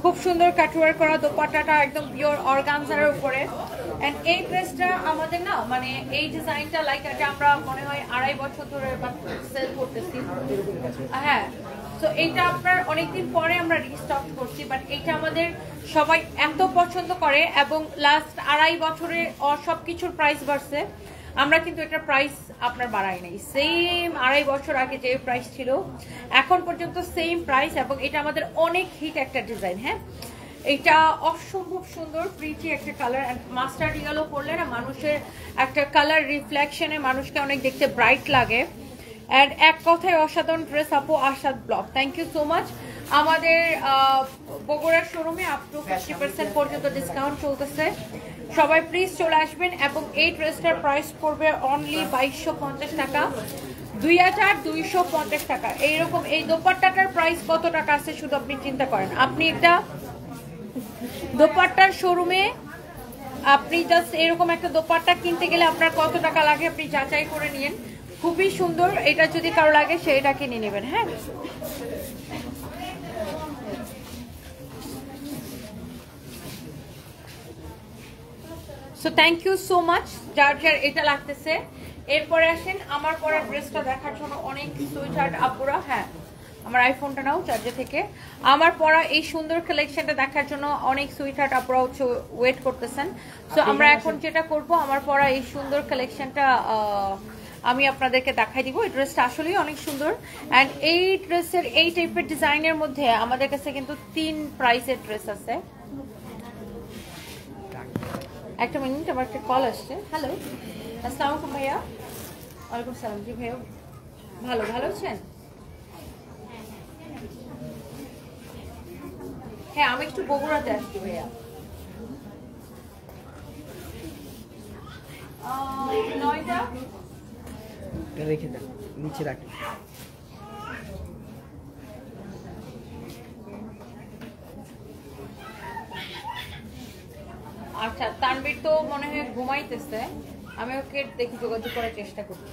খুব সুন্দর কাটওয়ার্ক করা দোপাট্টাটা একদম পিওর অর্গানজার উপরে। এন্ড এই ড্রেসটা আমাদের না মানে এই ডিজাইনটা লাইক এটা আমরা মনে হয় 2.5 বছর ধরে সেল করতেছি। হ্যাঁ তো এইটা আপনার অনেকদিন পরে আমরা রিস্টক করছি, বাট এইটা আমাদের সবাই এত পছন্দ করে, এবং লাস্ট 2.5 বছরে সবকিছুর প্রাইস বাড়ছে। আমরা কিন্তু এটার প্রাইস আপনার বাড়াই নাই, সেম 2.5 বছর আগে যে প্রাইস ছিল এখন পর্যন্ত সেম প্রাইস, এবং এটা আমাদের অনেক হিট একটা ডিজাইন। হ্যাঁ, এটা অসম্ভব সুন্দর প্রিটি একটা কালার, মাস্টার্ড ইয়েলো পরলে না মানুষের একটা কালার রিফ্লেকশনে মানুষকে অনেক দেখতে ব্রাইট লাগে। অ্যান্ড এক কথায় অসাধারণ ড্রেস আপু, Ashad blog, thank you so much. আমাদের বগুড়ার শোরুমে আপ টু 50% পর্যন্ত ডিসকাউন্ট চলতেছে, সবাই প্লিজ চলে আসবেন। এবং এই ড্রেসটার প্রাইস পড়বে অনলি 2250 টাকা, 2250 টাকা। এইরকম এই দোপাট্টাটার প্রাইস কত টাকা আছে শুধু আপনি চিন্তা করেন। আপনি একটা দোপাট্টার শোরুমে আপনি জাস্ট এরকম একটা দোপাট্টা কিনতে গেলে আপনার কত টাকা লাগে আপনি যাচাই করে নিন। খুবই সুন্দর, এটা যদি কারো লাগে সেটা কিনে নেবেন। হ্যাঁ, so thank you so much যার যার এটা লাগতেছে। এরপরে আসেন আমার পরা ড্রেসটা দেখার জন্য অনেক সুইটহার্ট আপুরা। হ্যাঁ, আমার আইফোনটা নাও চার্জে থেকে। আমার পরা এই সুন্দর কালেকশনটা দেখার জন্য অনেক সুইটহার্ট আপুরা হচ্ছে ওয়েট করতেছেন। সো আমরা এখন যেটা করব, আমার পরা এই সুন্দর কালেকশনটা আমি আপনাদেরকে দেখাই দিব। এই ড্রেসটা আসলেই অনেক সুন্দর। অ্যান্ড এই ড্রেসের এই টাইপের ডিজাইনের মধ্যে আমাদের কাছে কিন্তু 3 প্রাইসের ড্রেস আছে। একটা মিনিট, আমার একটা কল আসছে। হ্যালো, আসসালামু আলাইকুম ভাইয়া। ওয়ালাইকুম সালাম। জি ভাইয়া, ভালো আছেন? হ্যাঁ, আমি একটু বগুড়াতে আসছি ভাইয়া। 9টা রেখে দেন, নিচে রাখেন। আচ্ছা, তানবীর তো মনে হয় ঘুমাইতেছে, আমি ওকে দেখি যোগাযোগ করার চেষ্টা করছি।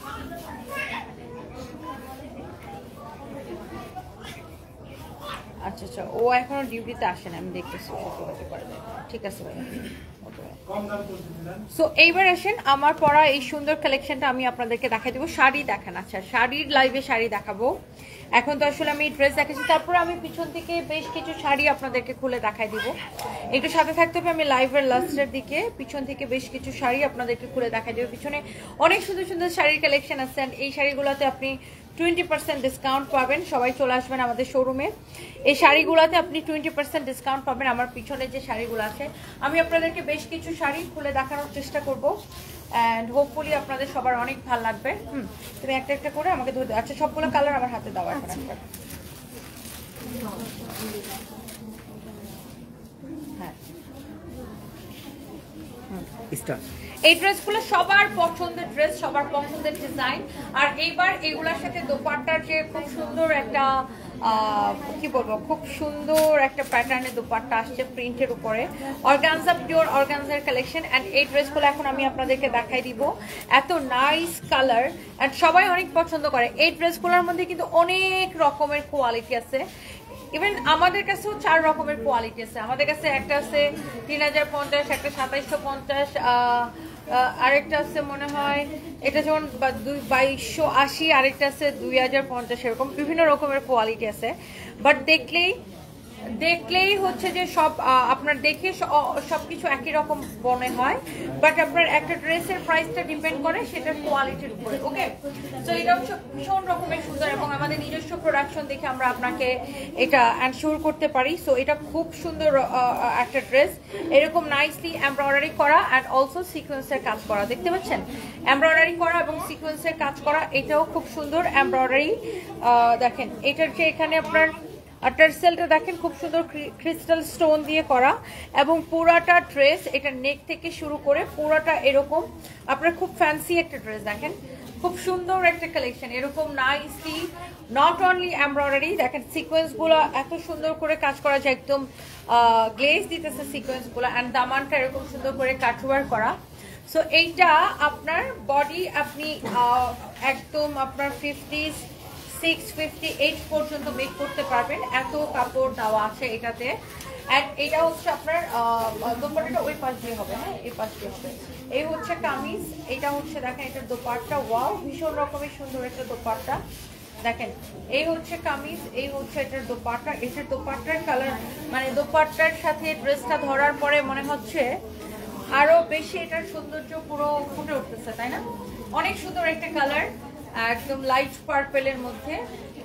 আচ্ছা, ও এখনো ডিউটিতে আসেন, আমি দেখতেছি যোগাযোগ করা যায়। ঠিক আছে ভাই। সো এইবার আসেন আমার পরা এই সুন্দর কালেকশনটা আমি আপনাদেরকে দেখাই দেবো। শাড়ি দেখান। আচ্ছা, শাড়ির লাইভে শাড়ি দেখাবো। এখন তো আসলে আমি ড্রেস দেখাচ্ছি, তারপরে আমি পিছন থেকে বেশ কিছু শাড়ি আপনাদেরকে খুলে দেখাই দিব। একটু সাথে থাকতে হবে, আমি লাইভের লাস্টের দিকে পিছন থেকে বেশ কিছু শাড়ি আপনাদেরকে খুলে দেখাই দেবো। পিছনে অনেক সুন্দর সুন্দর শাড়ির কালেকশন আছে। এই শাড়িগুলোতে আপনি 20% ডিসকাউন্ট পাবেন। সবাই চলে আসবেন আমাদের শোরুমে। এই শাড়িগুলোতে আপনি 20% ডিসকাউন্ট পাবেন। আমার পিছনে যে শাড়িগুলো আছে আমি আপনাদেরকে বেশ কিছু শাড়ি খুলে দেখানোর চেষ্টা করব, অ্যান্ড হোপফুলি আপনাদের সবার অনেক ভালো লাগবে। তুমি একটা একটা করে আমাকে ধরে। আচ্ছা, সবগুলো কালার আমার হাতে দাও এখন। হ্যাঁ, এই ড্রেসগুলো সবার পছন্দের ড্রেস, সবার পছন্দের ডিজাইন। আর এইবার এগুলোর সাথে দোপাট্টার যে খুব সুন্দর একটা কি বলবো, খুব সুন্দর একটা প্যাটার্নের দোপাট্টা আসছে প্রিন্টের উপরে, organza, pure organza collection. And এই ড্রেসগুলো এখন আমি আপনাদেরকে দেখাই দিব। এত নাইস কালার, অ্যান্ড সবাই অনেক পছন্দ করে। এই ড্রেসগুলোর মধ্যে কিন্তু অনেক রকমের কোয়ালিটি আছে। ইভেন আমাদের কাছেও 4 রকমের কোয়ালিটি আছে। আমাদের কাছে একটা আছে 3050, একটা 2750, আরেকটা আছে মনে হয় এটা যেমন 2280, আরেকটা আছে 2050, এরকম বিভিন্ন রকমের কোয়ালিটি আছে। বাট দেখলেই হচ্ছে যে সব আপনার দেখে সবকিছু একই রকম মনে হয়, বাট আপনার একটা ড্রেসের প্রাইসটা ডিপেন্ড করে সেটার কোয়ালিটির উপরে। ওকে, তো এটা হচ্ছে ভীষণ রকমের সুন্দর, এবং আমাদের নিজস্ব প্রোডাকশন দেখে আমরা আপনাকে এটা এনশিওর করতে পারি। সো এটা খুব সুন্দর একটা ড্রেস, এরকম নাইসলি এমব্রয়ডারি করা অ্যান্ড অলসো সিকোয়েন্সের কাজ করা। দেখতে পাচ্ছেন, এমব্রয়ডারি করা এবং সিকোয়েন্সের কাজ করা, এটাও খুব সুন্দর এমব্রয়ডারি। দেখেন এটার যে এখানে আপনার টার্সেলটা দেখেন খুব সুন্দর ক্রিস্টাল স্টোন দিয়ে করা, এবং পুরাটা ড্রেস এটা নেক থেকে শুরু করে পুরাটা এরকম আপনার খুব ফ্যান্সি একটা ড্রেস। দেখেন খুব সুন্দর একটা কালেকশন, এরকম নাইসলি নট অনলি এমব্রয়ডারি, দেখেন সিকোয়েন্সগুলো এত সুন্দর করে কাজ করা যায়, একদম গ্লেজ দিতেছে সিকোয়েন্সগুলো, অ্যান্ড দামানটা এরকম সুন্দর করে কাটওয়ার করা। সো এইটা আপনার বডি আপনি একদম আপনার 56-58 পর্যন্ত মেক করতে পারবেন, এত কাপড় দেওয়া আছে এটাতে। এন্ড এটা হচ্ছে আপনার দোপাট্টাটা ওই পাশ দিয়ে হবে। হ্যাঁ, এই পাশ দিয়ে হবে। এই হচ্ছে কামিজ, এটা হচ্ছে দেখেন এটার দোপাট্টা, ওয়াও ভীষণ রকমের সুন্দর একটা দোপাট্টা। দেখেন এই হচ্ছে কামিজ, এই হচ্ছে এটার দোপাট্টা। এটার দোপাট্টার কালার মানে দোপাট্টার সাথে ড্রেসটা ধরার পরে মনে হচ্ছে আরো বেশি এটার সৌন্দর্য পুরো ফুটে উঠতেছে, তাই না? অনেক সুন্দর একটা কালার, একদম লাইট পার্পেলের মধ্যে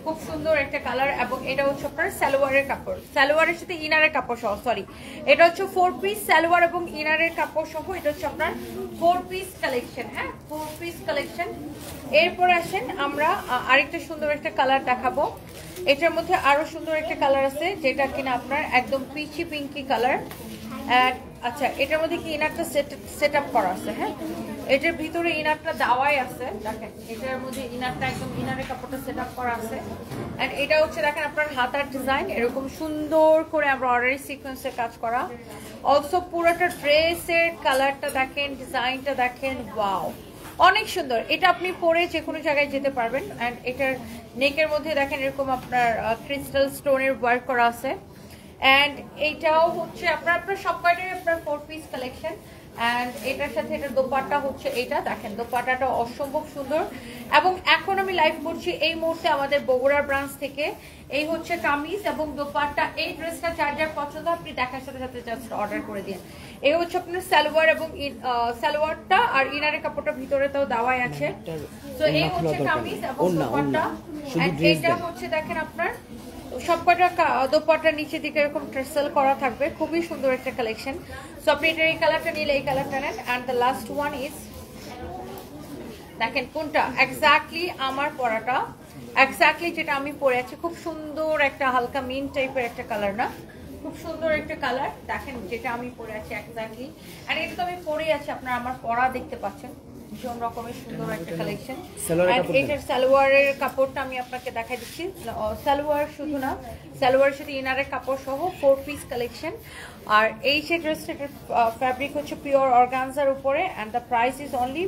খুব সুন্দর একটা কালার। এবং এটা হচ্ছে আপনার সালোয়ারের কাপড়, সালোয়ারের সাথে ইনারের কাপড় সহ, সরি এটা হচ্ছে 4 পিস সালোয়ার এবং ইনারের কাপড় সহ। এটা হচ্ছে আপনার 4 পিস কালেকশন, হ্যাঁ 4 পিস কালেকশন। এরপর আসেন আমরা আরেকটা সুন্দর একটা কালার দেখাবো। এটার মধ্যে আরো সুন্দর একটা কালার আছে যেটা কিনা আপনার একদম পিচি পিঙ্কি কালার। আচ্ছা, এটার মধ্যে কি ইনারটা সেট আপ করা আছে, হ্যাঁ এটার ভিতরে ইনারটা দেওয়াই আছে, দেখেন এটার মধ্যে ইনারটা একদম ইনারের কাপড়টা সেট আপ করা আছে। এন্ড এটা হচ্ছে দেখেন আপনার হাতার ডিজাইন এরকম সুন্দর করে আমরা অর্ডারি সিকোয়েন্সের কাজ করা। অলসো পুরোটা ড্রেসের কালারটা দেখেন, ডিজাইনটা দেখেন, ওয়াও অনেক সুন্দর। এটা আপনি পরে যে কোনো জায়গায় যেতে পারবেন। অ্যান্ড এটার নেকের মধ্যে দেখেন এরকম আপনার ক্রিস্টাল স্টোনের ওয়ার্ক করা আছে। অ্যান্ড এইটাও হচ্ছে আপনার সব কয়টাই আপনার 4 পিস কালেকশন। অ্যান্ড এটার সাথে এটার দোপাট্টা হচ্ছে এটা, দেখেন দোপাট্টাটা অসম্ভব সুন্দর। এবং এখন আমি লাইভ করছি এই মুহূর্তে আমাদের বগুড়ার ব্রাঞ্চ থেকে। এই হচ্ছে কামিজ এবং দোপাট্টা। এই ড্রেসটা যার যার পছন্দ আপনি দেখার সাথে সাথে জাস্ট অর্ডার করে দিন। এই হচ্ছে আপনার সালোয়ার এবং সালোয়ারটা আর ইনারের কাপড়টা ভিতরে তাও দেওয়াই আছে। তো এই হচ্ছে কামিজ এবং দোপাট্টা। এটা হচ্ছে দেখেন আপনার সবকটা দোপাট্টার নিচে দিকে এরকম ট্রেসেল করা থাকবে, খুবই সুন্দর একটা কালেকশন। সো আপনি এটার এই কালারটা নিলে এই কালারটা নেন। And the last one is দেখেন কোনটা এক্স্যাক্টলি আমার পরাটা, এক্স্যাক্টলি যেটা আমি পরে আছি। খুব সুন্দর একটা হালকা মিন টাইপের একটা কালার, না খুব সুন্দর একটা কালার। দেখেন যেটা আমি পরে আছি এক্স্যাক্টলি। অ্যান্ড এটা তো আমি পরে আছি, আপনারা আমার পরা দেখতে পাচ্ছেন, ভীষণ রকমের সুন্দর একটা কালেকশন। এটার সালোয়ারের কাপড়টা আমি আপনাকে দেখাই দিচ্ছি। সালোয়ার শুধু না, সালোয়ারের সাথে ইনারের কাপড় সহ 4 পিস কালেকশন। আর এই যে ড্রেসটার ফ্যাব্রিক হচ্ছে পিওর অর্গানজার উপরে। And the price is only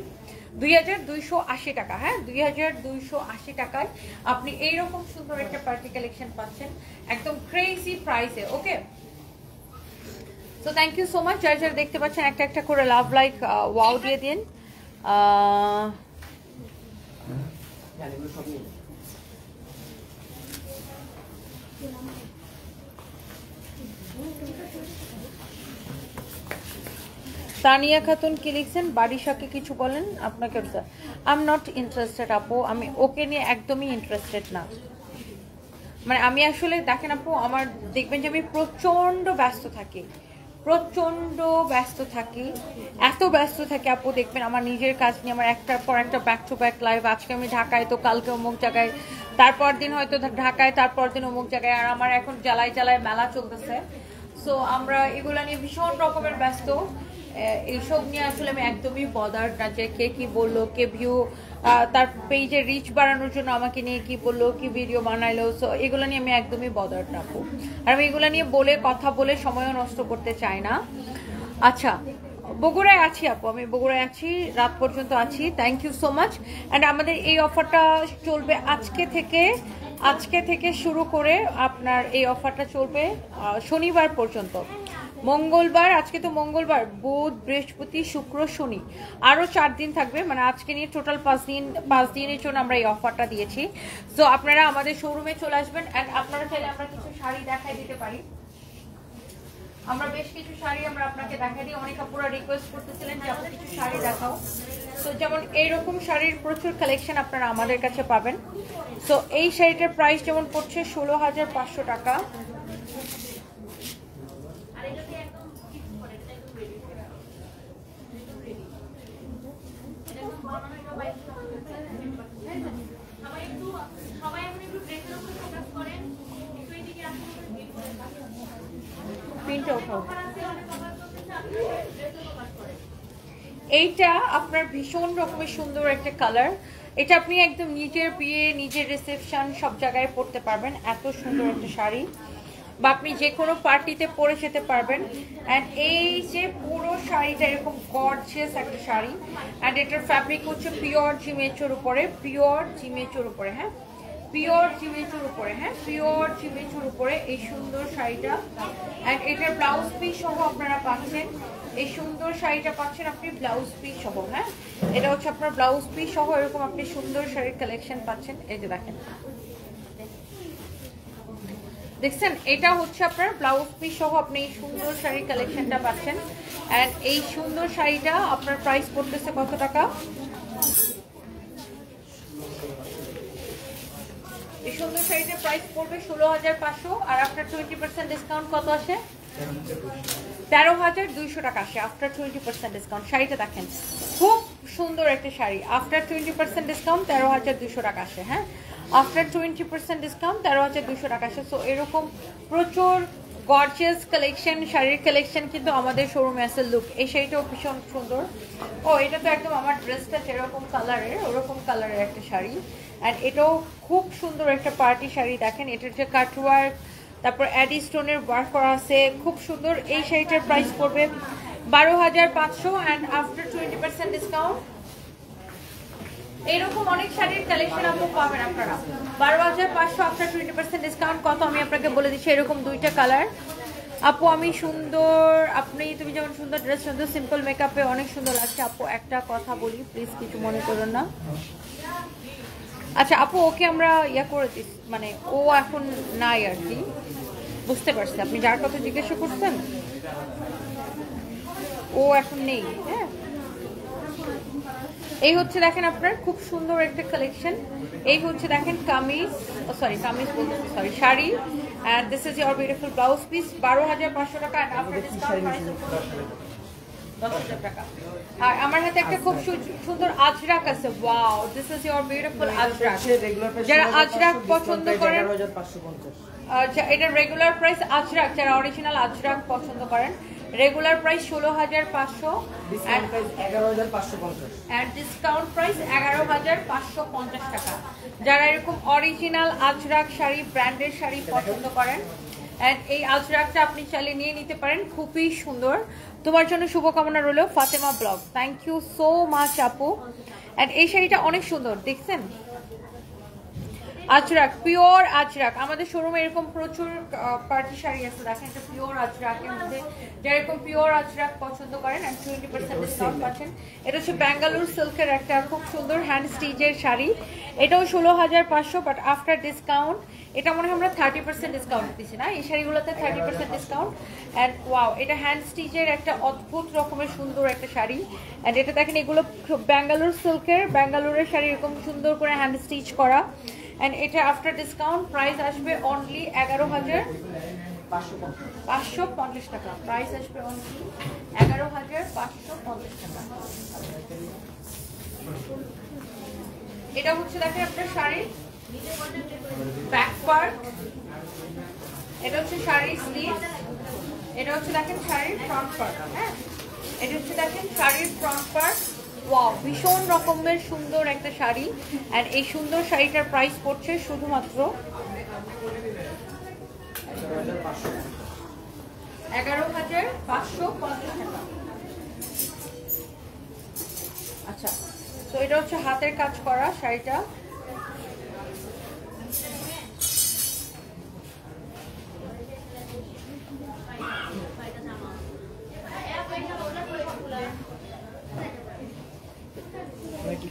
2280 টাকা। হ্যাঁ 2280 টাকায় আপনি এইরকম সুন্দর একটা পার্টি কালেকশন পাচ্ছেন একদম ক্রেজি প্রাইসে। Okay, so thank you so much. যারা যারা দেখতে পাচ্ছেন একটা একটা করে লাভ লাইক ওয়াও দিয়ে দিন। তানিয়া খাতুন কি লিখছেন, বারিশাকে কিছু বলেন আপনাকে। আই এম নট ইন্টারেস্টেড আপু, আমি ওকে নিয়ে একদমই ইন্টারেস্টেড না। মানে আমি আসলে দেখেন আপু, আমার দেখবেন যে আমি প্রচন্ড ব্যস্ত থাকি, প্রচন্ড ব্যস্ত থাকি, এত ব্যস্ত থাকি আপু দেখবেন আমার নিজের কাজ নিয়ে আমার একটার পর একটা ব্যাক টু ব্যাক লাইভ। আজকে আমি ঢাকায়, তো কালকে অমুক জায়গায়, তারপর দিন হয়তো ঢাকায়, তারপর দিন অমুক জায়গায়। আর আমার এখন জ্বালায় জ্বালায় মেলা চলতেছে। সো আমরা এগুলা নিয়ে ভীষণ রকমের ব্যস্ত। এইসব নিয়ে আসলে আমি একদমই বদার না যে কে কি বললো, কে ভিউ তার পেজে রিচ বাড়ানোর জন্য আমাকে নিয়ে কি বললো, কি ভিডিও বানাইলো। সো এগুলো নিয়ে আমি একদমই বদার না আপু। আর আমি এগুলো নিয়ে বলে কথা বলে সময়ও নষ্ট করতে চাই না। আচ্ছা, বগুড়ায় আছি আপু, আমি বগুড়ায় আছি, রাত পর্যন্ত আছি। Thank you so much. And আমাদের এই অফারটা চলবে আজকে থেকে শুরু করে আপনার এই অফারটা চলবে শনিবার পর্যন্ত। মঙ্গলবার, আজকে তো মঙ্গলবার, বুধ, বৃহস্পতি, শুক্র, শনি, আরো 4 দিন থাকবে। মানে আজকে নিয়ে টোটাল 5 দিনের জন্য আমরা এই অফারটা দিয়েছি। সো আপনারা আমাদের শোরুমে চলে আসবেন। অ্যান্ড আপনারা চাইলে আমরা কিছু শাড়ি দেখাই দিতে পারি। আমরা বেশ কিছু শাড়ি আমরা আপনাকে দেখাই দিই। অনেক আপুরা রিকোয়েস্ট করতেছিলেন যে আপনি কিছু শাড়ি দেখাও। তো যেমন এইরকম শাড়ির প্রচুর কালেকশন আপনারা আমাদের কাছে পাবেন। সো এই শাড়িটার প্রাইস যেমন পড়ছে 16,500 টাকা। এইটা আপনার ভীষণ রকমের সুন্দর একটা কালার। এটা আপনি একদম নিজের বিয়ে, নিজের রিসেপশন সব জায়গায় পরতে পারবেন, এত সুন্দর একটা শাড়ি। বা আপনি যে কোনো পার্টিতে পরে যেতে পারবেন। অ্যান্ড এই যে পুরো শাড়িটা এরকম গর্জিয়াস একটা শাড়ি। অ্যান্ড এটার ফ্যাব্রিক হচ্ছে পিওর জিমেচোর উপরে, পিওর জিমেচোর উপরে, হ্যাঁ পিওর জিমেচোর উপরে, হ্যাঁ পিওর জিমেচোর উপরে এই সুন্দর শাড়িটা। অ্যান্ড এটার ব্লাউজ পিস সহ আপনারা পাচ্ছেন। এই সুন্দর শাড়িটা পাচ্ছেন আপনি ব্লাউজ পিস সহ। হ্যাঁ এটা হচ্ছে আপনার ব্লাউজ পিস সহ, এরকম আপনি সুন্দর শাড়ির কালেকশন পাচ্ছেন। এই যে দেখেন, দেখছেন এটা হচ্ছে আপনার ব্লাউজ পিস সহ আপনি এই সুন্দর শাড়ি কালেকশনটা পাচ্ছেন। এন্ড এই সুন্দর শাড়িটা আপনার প্রাইস পড়তেছে কত টাকা? এই সুন্দর শাড়িটার প্রাইস পড়বে 16,500 আর আফটার 20% ডিসকাউন্ট কত আসে? 13,200 টাকা আসে আফটার 20% ডিসকাউন্ট। শাড়িটা দেখেন খুব সুন্দর একটা শাড়ি, আফটার 20% ডিসকাউন্ট 13,200 টাকা আসে। হ্যাঁ, আফটার 20% ডিসকাউন্ট 13,200 টাকা আসে। সো এরকম প্রচুর গর্জিয়াস কালেকশন, শাড়ির কালেকশন কিন্তু আমাদের শোরুমে আছে। লুক, এই শাড়িটাও ভীষণ সুন্দর। ও এটা তো একদম আমার ড্রেসটা যেরকম কালারের ওরকম কালারের একটা শাড়ি। অ্যান্ড এটাও খুব সুন্দর একটা পার্টি শাড়ি। দেখেন এটার যে কাটওয়ার্ক, তারপর অ্যাডি স্টোনের ওয়ার্ক করা আছে, খুব সুন্দর। এই শাড়িটার প্রাইস পড়বে 12,500 অ্যান্ড আফটার 20% ডিসকাউন্ট এইরকম অনেক শাড়ির কালেকশন আপনি পাবেন আপনারা। 12,500 আফটার 20% ডিসকাউন্ট কত আমি আপনাকে বলে দিচ্ছি। এরকম দুইটা কালার। আপু আমি সুন্দর, তুমি যেমন সুন্দর ড্রেস, সুন্দর সিম্পল মেকআপে অনেক সুন্দর লাগছে। আপু একটা কথা বলি প্লিজ, কিছু মনে করুন না। আচ্ছা আপু, ওকে আমরা ইয়া করে দিই, মানে ও এখন নাই আর কি, বুঝতে পারছি আপনি যার কথা জিজ্ঞাসা করছেন, ও এখন নেই। হ্যাঁ, এই হচ্ছে দেখেন আপনার খুব সুন্দর একটা কালেকশন। এই হচ্ছে দেখেন কামিজ, কামিজ বলতে sorry sari, and this is your beautiful blouse piece. 12,500 টাকা এন্ড আফটার ডিসকাউন্ট 10,000 টাকা। আর আমার হাতে একটা খুব সুন্দর আজরাক আছে। Wow, this is your beautiful Ajrak. যারা আজরাক পছন্দ করেন, এটা রেগুলার প্রাইস আজরাক, যারা অরিজিনাল আজরাক পছন্দ করেন regular price 16,500 and discount price 11,550 টাকা। যারা এরকম অরিজিনাল আজরাক শাড়ি, ব্র্যান্ডের শাড়ি পছন্দ করেন, এন্ড এই আজরাকটা আপনি চাইলে নিয়ে নিতে পারেন, খুবই সুন্দর। তোমার জন্য শুভকামনা রইল Fatema blog. Thank you so much আপু। এন্ড এই শাড়িটা অনেক সুন্দর, দেখছেন আজরাক, পিওর আজরাক। আমাদের শোরুমে এরকম প্রচুর পার্টি শাড়ি আছে। দেখেন এটা পিওর আজরাকের মধ্যে, যারা এরকম পিওর আজরাক পছন্দ করেন এন্ড 20% ডিসকাউন্ট পাচ্ছেন। এটা হচ্ছে ব্যাঙ্গালোর সিল্কের একটা খুব সুন্দর হ্যান্ড স্টিচের শাড়ি। এটাও 16,500 বাট আফটার ডিসকাউন্ট এটা মনে হয় আমরা 30% ডিসকাউন্ট দিচ্ছি না, এই শাড়িগুলোতে 30% ডিসকাউন্ট। অ্যান্ড ওয়াও, এটা হ্যান্ড স্টিচের একটা অদ্ভুত রকমের সুন্দর একটা শাড়ি। অ্যান্ড এটা দেখেন এগুলো ব্যাঙ্গালোর সিল্কের, ব্যাঙ্গালোরের শাড়ি এরকম সুন্দর করে হ্যান্ড স্টিচ করা। এন্ড এটা আফটার ডিসকাউন্ট প্রাইস আসবে অনলি 11,550 টাকা। প্রাইস আসবে অনলি 11,550 টাকা। এটা হচ্ছে দেখেন আপনার শাড়ির ব্যাক পার্ট, এটা হচ্ছে শাড়ির স্লিভ, এটা হচ্ছে দেখেন শাড়ির ফ্রন্ট পার্ট। হ্যাঁ, এটা হচ্ছে দেখেন শাড়ির ফ্রন্ট পার্ট। ওয়াও, ভীষণ রকমের সুন্দর একটা শাড়ি। এন্ড এই সুন্দর শাড়িটার প্রাইস পড়ছে শুধুমাত্র 11,550 টাকা। আচ্ছা, তো এটা হচ্ছে হাতের কাজ করা শাড়িটা।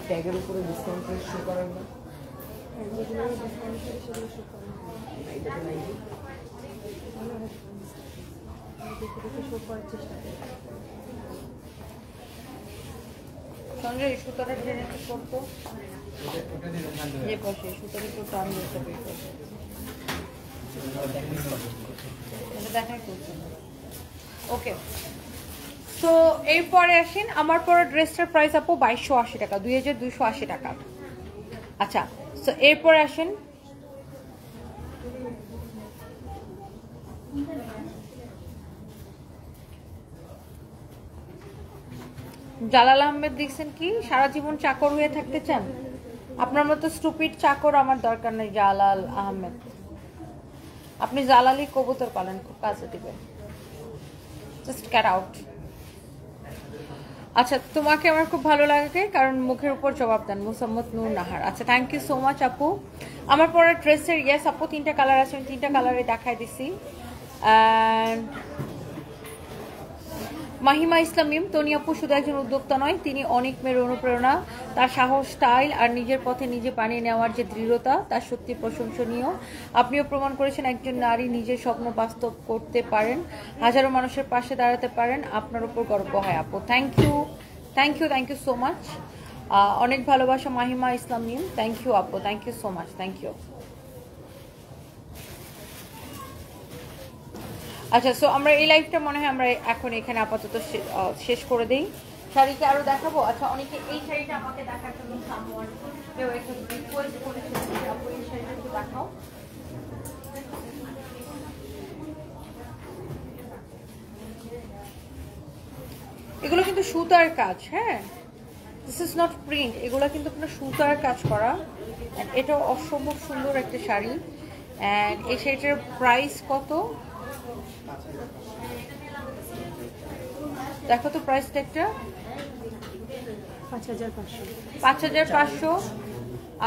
ট্যাগের উপরে ডিসকাউন্ট শো করেন না? সঞ্জয় এই সুতোটা ট্রেনে করতো, যে পাশে সুতোটা একটু টান দিতে পেরেছে, দেখাই করছে। ওকে, তো এরপরে আসেন আমার পরে ড্রেসটার প্রাইস আপু 2280 টাকা, 2280 টাকা। আচ্ছা, তো এরপরে আসেন জালাল আহমেদ। দেখছেন কি সারা জীবন চাকর হয়ে থাকতে চান? আপনার মতো স্টুপিড চাকর আমার দরকার নেই জালাল আহমেদ। আপনি জালালি কবুতর পালেন, খুব কাজে দিবেন। Just get out. আচ্ছা, তোমাকে আমার খুব ভালো লাগে কারণ মুখের উপর জবাব দেন। মুসাম্মদ নূর নাহার। আচ্ছা, থ্যাংক ইউ সো মাচ আপু। আমার পরে ড্রেসের ইয়েস আপু 3টা কালার আছে, আমি 3টা কালারে দেখাই দিছি। মাহিমা ইসলাম তনি আপু শুধু একজন উদ্যোক্তা নয়, তিনি অনেক মেয়ের অনুপ্রেরণা। তার সাহস, স্টাইল আর নিজের পথে নিজে বানিয়ে নেওয়ার যে দৃঢ়তা, তার সত্যি প্রশংসনীয়। আপনিও প্রমাণ করেছেন একজন নারী নিজের স্বপ্ন বাস্তব করতে পারেন, হাজারো মানুষের পাশে দাঁড়াতে পারেন। আপনার উপর গর্ব হয় আপু। Thank you, thank you, thank you so much. অনেক ভালোবাসা মাহিমা ইসলাম। থ্যাংক ইউ আপু, thank you so much, thank you. আচ্ছা, সো আমরা এই লাইভটা মনে হয় আমরা এখন এখানে আপাতত শেষ করে দিই। শাড়িকে আরো দেখাবো? আচ্ছা, অনেকে এই শাড়িটা আমাকে দেখার জন্য কেউ একটু রিকোয়েস্ট করেছিল যে আপু এই শাড়িটা একটু দেখাও। এগুলো কিন্তু সুতার কাজ, হ্যাঁ, দিস ইজ নট প্রিন্ট, এগুলো কিন্তু আপনার সুতার কাজ করা। এটা অসম্ভব সুন্দর একটা শাড়ি। অ্যান্ড এই শাড়িটার প্রাইস কত দেখো তো, প্রাইসটা একটা 5500,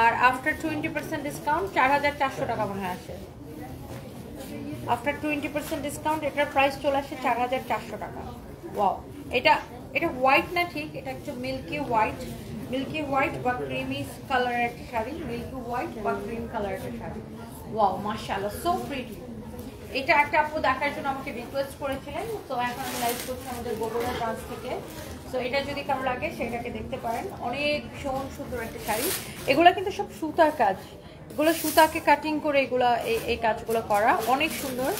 আর আফটার 20% ডিসকাউন্ট 4400 টাকা মনে হয় আসে। আফটার 20% ডিসকাউন্ট এটার প্রাইস চলে আসে 4400 টাকা। ওয়াও, এটা হোয়াইট না, ঠিক এটা একটু মিল্কি হোয়াইট বা ক্রিমি কালারের একটা শাড়ি, মিল্কি হোয়াইট বা ক্রিম কালারের একটা শাড়ি। ওয়াও, মাশাআল্লাহ, সো প্রিটি। এটা একটা আপু দেখার জন্য আমাকে রিকোয়েস্ট করেছিলেন, তো এখন আমি লাইভ করছি আমাদের বগুড়া ব্রাঞ্চ থেকে। সো এটা যদি কারো লাগে সেটাকে দেখতে পারেন, অনেক ভীষণ সুন্দর একটা শাড়ি। এগুলো কিন্তু সব সুতার কাজ, এগুলো সুতাকে কাটিং করে এগুলো এই কাজগুলো করা, অনেক সুন্দর।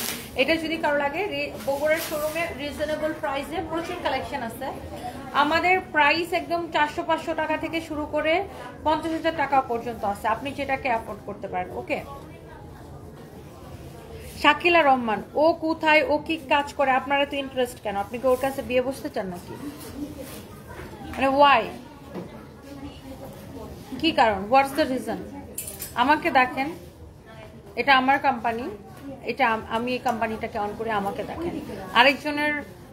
এটা যদি কারো লাগে, বগুড়ার শোরুমে রিজনেবল প্রাইসে প্রচুর কালেকশন আছে। আমাদের প্রাইস একদম 400-500 টাকা থেকে শুরু করে 50,000 টাকা পর্যন্ত আছে, আপনি যেটাকে অ্যাফোর্ড করতে পারেন। ওকে, শাকিলা রহমান, ও কোথায়, ও কি কাজ করে, আপনারা তো ইন্টারেস্ট কেন? আপনি কি ওর কাছে বিয়ে বসতে চান নাকি? মানে ওয়াই, কি কারণ, হোয়াটস দ্য রিজন? আমাকে দেখেন, এটা আমার কোম্পানি, এটা আমি এই কোম্পানিটাকে অন করে, আমাকে দেখেন।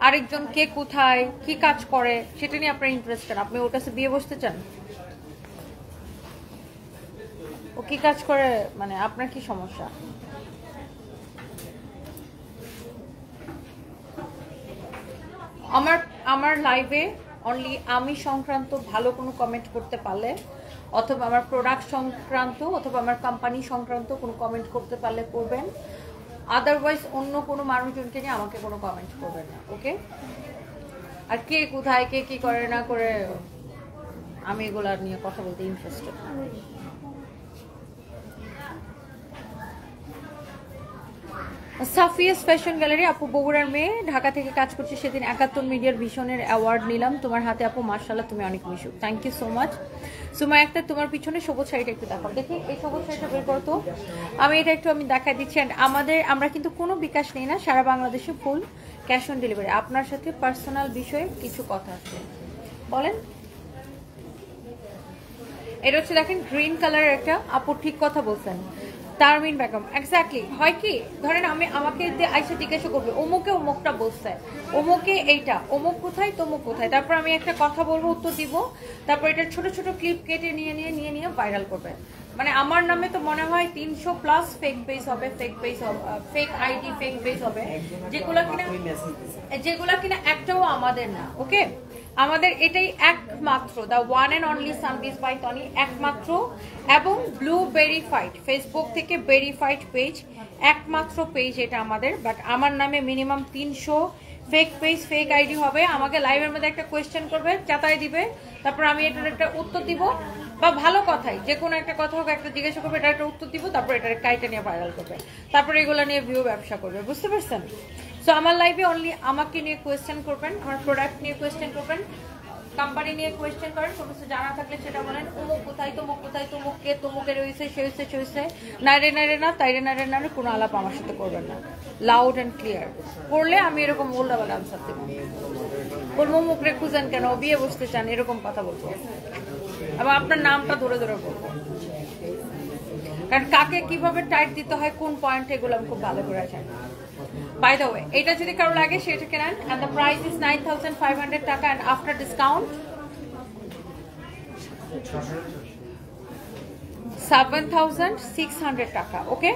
আরেকজন কে কোথায় কি কাজ করে সেটা নিয়ে আপনার ইন্টারেস্ট কেন? আপনি ওর কাছে বিয়ে বসতে চান? ও কি কাজ করে, মানে আপনার কি সমস্যা? আমার লাইভে অনলি আমি সংক্রান্ত ভালো কোনো কমেন্ট করতে পারলে, অথবা আমার প্রোডাক্ট সংক্রান্ত অথবা আমার কোম্পানি সংক্রান্ত কোনো কমেন্ট করতে পারলে করবেন, আদারওয়াইজ অন্য কোনো মানুষজনকে নিয়ে আমাকে কোনো কমেন্ট করবেন না। ওকে, আর কে কোথায় কে কি করে না করে আমি এগুলো নিয়ে কথা বলতে ইন্টারেস্টেড। সাফিয়াস ফ্যাশন গ্যালারি, আপু বগুড়ার মেয়ে, ঢাকা থেকে কাজ করছে। সেদিন 71 মিডিয়ার ভীষণের অ্যাওয়ার্ড নিলাম তোমার হাতে আপু, মাশাআল্লাহ তুমি অনেক মিশুক। Thank you so much. Suma একটা, তোমার পিছনে সবুজ শাড়িটা একটু দেখাও দেখি, এই সবুজ শাড়িটা বের করতো, আমি দেখাই দিচ্ছি। অ্যান্ড আমরা কিন্তু কোনো বিকাশ নেই না, সারা বাংলাদেশে ফুল ক্যাশ অন ডেলিভারি। আপনার সাথে পার্সোনাল বিষয়ে কিছু কথা আছে, বলেন। এটা হচ্ছে দেখেন গ্রিন কালারের একটা, আপু ঠিক কথা বলছেন, তারমিন বেগম, এক্স্যাক্টলি। হয় কি, ধরেন আমাকে আইসা জিজ্ঞাসা করবে অমুকটা বলছে, অমুকে এইটা, অমুক কোথায় তমুক কোথায়, তারপর আমি একটা কথা বলবো, উত্তর দিব, তারপর এটা ছোট ছোট ক্লিপ কেটে নিয়ে ভাইরাল করবে। মানে আমার নামে তো মনে হয় 300+ ফেক পেজ হবে, ফেক আইডি, ফেক পেজ হবে, যেগুলো কিনা একটাও আমাদের না। ওকে, আমাদের এটাই একমাত্র, the one and only Sunbiz by Tony, একমাত্র এবং ব্লু ভেরিফাইড, ফেসবুক থেকে ভেরিফাইড পেজ, একমাত্র পেজ এটা আমাদের। বাট আমার নামে minimum 300 fake page, fake ID হবে। আমাকে লাইভের মধ্যে একটা কোয়েশ্চেন করবে, চাতাই দিবে, তারপর আমি এটার একটা উত্তর দিব, বা ভালো কথাই যে কোনো একটা কথা হোক, একটা জিজ্ঞাসা করবে, এটা একটা উত্তর দিব, তারপর এটার কাইটা নিয়ে ভাইরাল করবে, তারপর এগুলো নিয়ে ভিউ ব্যবসা করবে, বুঝতে পারছেন? সো আমার লাইভে অনলি আমাকে নিয়ে কোয়েশ্চেন করবেন, আমার প্রোডাক্ট নিয়ে কোয়েশ্চেন করবেন, কোম্পানি নিয়ে কোয়েশ্চেন করেন, কোনো কিছু জানা থাকলে সেটা বলেন। অমুক কোথায়, তমুক কোথায়, তমুককে তমুকের হয়েছে, সে হয়েছে, নাইরে না, তাইরে না, কোনো আলাপ আমার সাথে করবেন না। লাউড অ্যান্ড ক্লিয়ার করলে আমি এরকম উল্টাপাল্টা আনসার দেবো, বলবো মুখরে খুঁজেন কেন, বিয়ে বসতে চান, এরকম কথা বলবো, এবং আপনার নামটা ধরে বলবো। কারণ কাকে কিভাবে টাইট দিতে হয়, কোন পয়েন্ট, এগুলো আমি খুব ভালো করে জানি। বাই দ্য ওয়ে, এটা যদি কারো লাগে সেটা কেনেন, and the price is 9,500 টাকা, and after discount 7,600 টাকা। ওকে,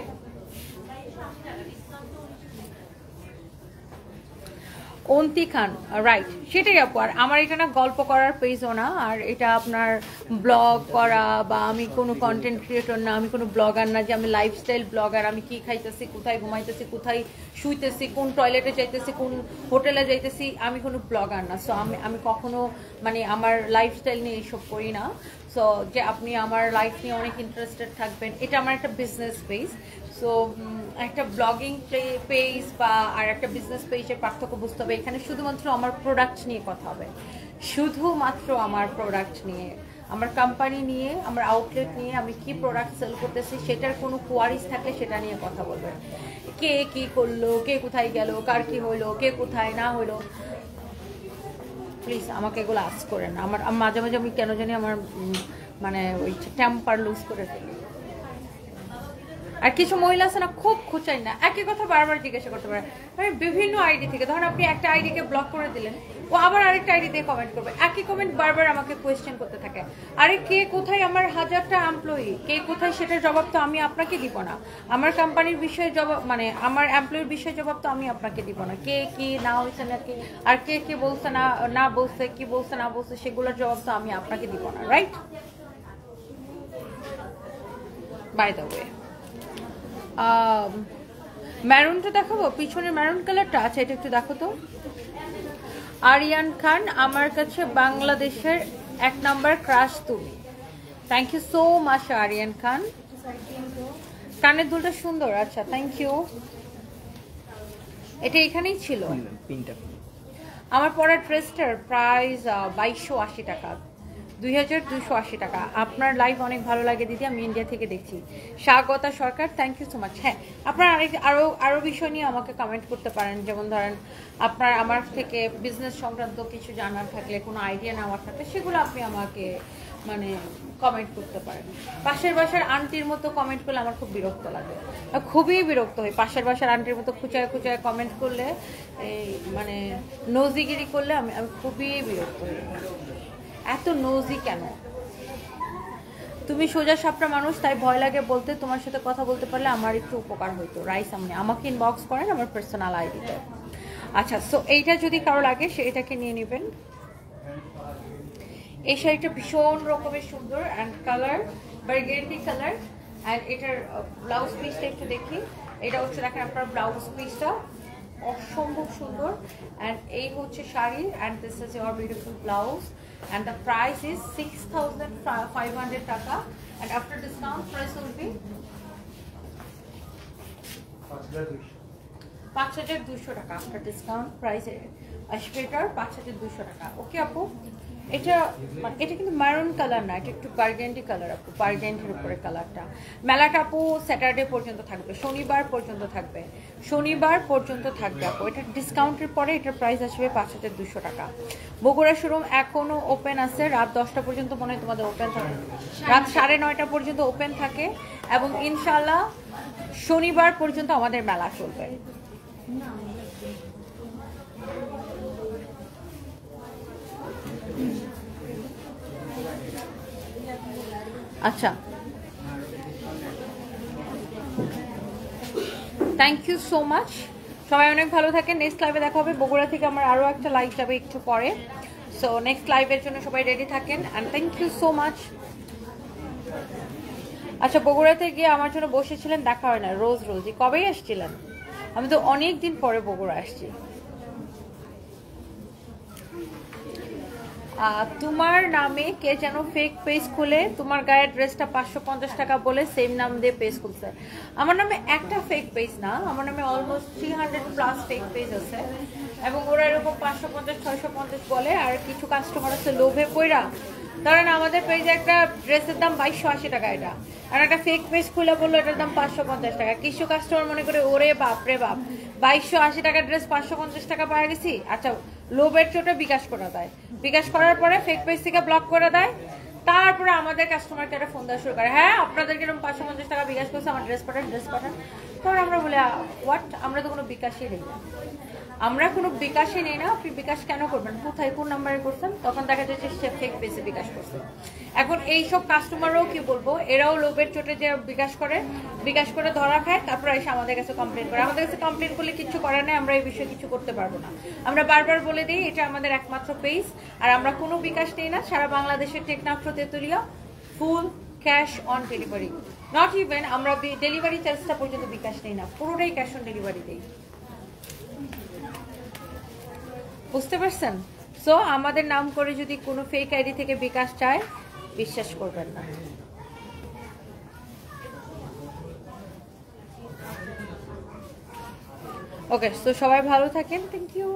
অন্তি খান, রাইট, সেটাই আপু। আর আমার এটা না গল্প করার পেজও না, আর এটা আপনার ব্লগ করা বা আমি কোনো কন্টেন্ট ক্রিয়েটর না, আমি কোনো ব্লগার না যে আমি লাইফস্টাইল ব্লগার। আমি কি খাইতেছি, কোথায় ঘুমাইতেছি, কোথায় শুইতেছি, কোন টয়লেটে যাইতেছি, কোন হোটেলে যাইতেছি, আমি কোনো ব্লগার না। সো আমি কখনো মানে আমার লাইফস্টাইল নিয়ে এইসব করি না। সো যে আপনি আমার লাইফ নিয়ে অনেক ইন্টারেস্টেড থাকবেন, এটা আমার একটা বিজনেস পেজ। সো একটা ব্লগিং পেজ বা আর একটা বিজনেস পেজের পার্থক্য বুঝতে হবে। এখানে শুধুমাত্র আমার প্রোডাক্ট নিয়ে কথা হবে, শুধুমাত্র আমার প্রোডাক্ট নিয়ে, আমার কোম্পানি নিয়ে, আমার আউটলেট নিয়ে, আমি কি প্রোডাক্ট সেল করতেছি সেটার কোনো কোয়ারিজ থাকলে সেটা নিয়ে কথা বলবেন। কে কি করলো, কে কোথায় গেল, কার কি হইলো, কে কোথায় না হইলো, প্লিজ আমাকে এগুলো আস্ক করেন। আমার মাঝে মাঝে আমি কেন জানি আমার মানে ওই টেম্পার লুজ করে ফেলি। আর কিছু মহিলা আছে না, খুব খুঁচাই না, একই কথা বারবার জিজ্ঞাসা করতে পারে, মানে বিভিন্ন আইডি থেকে। ধরেন আপনি একটা আইডিকে ব্লক করে দিলেন, ও আবার আরেকটা আইডি দিয়ে কমেন্ট করবে, একই কমেন্ট বারবার আমাকে কোয়েশ্চেন করতে থাকে। আরে কে কোথায়, আমার 1000টা এমপ্লয়ি, কে কোথায় সেটার জবাব তো আমি আপনাকে দিব না। আমার কোম্পানির বিষয়ে জবাব, মানে আমার এমপ্লয়ির বিষয়ে জবাব তো আমি আপনাকে দিব না। কে কি না হয়েছে নাকি, আর কে কে বলছে না বলছে, কি বলছে না বলছে, সেগুলোর জবাব তো আমি আপনাকে দিব না, রাইট? বাই দ্য ওয়ে, ম্যারুনটা দেখাবো, পিছনের ম্যারুন কালারটা আছে, এটা একটু দেখো তো। আরিয়ান খান, আমার কাছে বাংলাদেশের 1 নাম্বার ক্রাশ তুমি। Thank you so much Aryan Khan. কানের দুলটা সুন্দর, আচ্ছা থ্যাংক ইউ। এটা এখানেই ছিল। আমার পরা ড্রেসটার প্রাইস 2280 টাকা, 2280 টাকা। আপনার লাইভ অনেক ভালো লাগে দিদি, আমি ইন্ডিয়া থেকে দেখছি। স্বাগতা সরকার, থ্যাংক ইউ সো মাচ। হ্যাঁ, আপনারা আরো বিষয় নিয়ে আমাকে কমেন্ট করতে পারেন। যেমন ধরেন আপনার আমার থেকে বিজনেস সংক্রান্ত কিছু জানার থাকলে, কোনো আইডিয়া নেওয়ার থাকলে, সেগুলো আপনি আমাকে মানে কমেন্ট করতে পারেন। পাশের বাসার আন্টির মতো কমেন্ট করলে আমার খুব বিরক্ত লাগে, খুবই বিরক্ত হই। পাশের বাসার আন্টির মতো খুচায় খুচায় কমেন্ট করলে, এই মানে নজিগিরি করলে আমি খুবই বিরক্ত হই। এত নোজি কেন? তুমি সোজা সাপটা মানুষ, তাই ভয় লাগে বলতে। তোমার সাথে কথা বলতে পারলে আমার একটু উপকার হইতো। রাইস আমনি, আমাকে ইনবক্স করেন আমার পার্সোনাল আইডিতে। আচ্ছা, সো এইটা যদি কারো লাগে সে এটাকে নিয়ে নেবেন। এই শাড়িটা ভীষণ রকমের সুন্দর and colour burgundy colour. And এটার ব্লাউজ পিসটা একটু দেখি। এটা হচ্ছে দেখেন আপনার ব্লাউজ পিসটা অসম্ভব সুন্দর। অ্যান্ড এই হচ্ছে sari, and this is your beautiful blouse. And the price is 6,500 taka, and after discount price will be 5,200 টাকা। আফটার ডিসকাউন্ট প্রাইসে আসবে এটার 5,200 টাকা। ওকে আপু, এটা কিন্তু মারুন কালার না, এটা একটু বার্গেন্ডি কালার আপু, বার্গেন্ডির উপরে কালারটা। মেলাটা আপু স্যাটারডে পর্যন্ত থাকবে, শনিবার পর্যন্ত থাকবে, শনিবার পর্যন্ত থাকবে আপু। এটা ডিসকাউন্টের পরে এটার প্রাইস আসবে 5,200 টাকা। বগুড়া শোরুম এখনো ওপেন আছে, রাত 10টা পর্যন্ত মনে হয় তোমাদের ওপেন থাকে, রাত 9:30 পর্যন্ত ওপেন থাকে, এবং ইনশাল্লাহ শনিবার পর্যন্ত আমাদের মেলা চলবে। আচ্ছা, থ্যাংক ইউ সো মাচ, সবাই অনেক ভালো থাকেন। নেক্সট লাইভে দেখা হবে। বগুড়া থেকে আমার আরও একটা লাইভ যাবে একটু পরে। সো নেক্সট লাইভের জন্য সবাই রেডি থাকেন, and thank you so much. আচ্ছা, বগুড়াতে গিয়ে আমার জন্য বসেছিলেন, দেখা হয় না। রোজই কবেই আসছিলেন? আমি তো অনেক দিন পরে বগুড়া আসছি। তোমার নামে কে যেন ফেক পেজ খুলে তোমার গায়ের ড্রেসটা 550 টাকা বলে সেম নাম দিয়ে পেজ খুলছে। আমার নামে একটা ফেক পেজ না, আমার নামে অলমোস্ট 300+ ফেক পেজ আছে, এবং ওরা এরকম 550-650 বলে। আর কিছু কাস্টমার আছে লোভে পইরা, ধরেন আমাদের পেজে একটা ড্রেসের দাম 2280 টাকা, এটা আর একটা ফেক পেজ খুলে বললো এটার দাম 550 টাকা। কিছু কাস্টমার মনে করে ওরে বাপ রে বাপ, 2280 টাকার ড্রেস 550 টাকা পাওয়া গেছি। আচ্ছা, লোভের চোটে বিকাশ করে দেয়, বিকাশ করার পরে ফেক পেজ থেকে ব্লক করে দেয়। তারপরে আমাদের কাস্টমারকে একটা ফোন দেওয়া শুরু করে, হ্যাঁ আপনাদেরকে এরকম 550 টাকা বিকাশ করছে, আমার ড্রেস পাঠান। তখন আমরা বলি হোয়াট, আমরা তো কোনো বিকাশই নেই। আমরা কোনো বিকাশে নেই না। আপনি বিকাশ কেন করবেন, কোথায় কোন নাম্বারে করছেন, তখন দেখা যাচ্ছে সে ফেক বেসে বিকাশ করছে। এখন এইসব কাস্টমারও কি বলবো, এরাও লোভের চোটে যে বিকাশ করে ধরা খায়, তারপর এসে আমাদের কাছে কমপ্লেন করে। আমাদের কাছে কমপ্লেন করলে কিছু করার নেই, আমরা এই বিষয়ে কিছু করতে পারবো না। আমরা বারবার বলে দিই এটা আমাদের একমাত্র পেজ, আর আমরা কোনো বিকাশ নেই না। সারা বাংলাদেশের Teknaf Tetulia full cash on delivery, not even আমরা ডেলিভারি চার্জটা পর্যন্ত বিকাশ নেই না, পুরোটাই ক্যাশ অন ডেলিভারি দেই। বুঝতে পারছেন? সো আমাদের নাম করে যদি কোনো ফেক আইডি থেকে বিকাশ চায়, বিশ্বাস করবেন না। ওকে, সো সবাই ভালো থাকেন, থ্যাংক ইউ।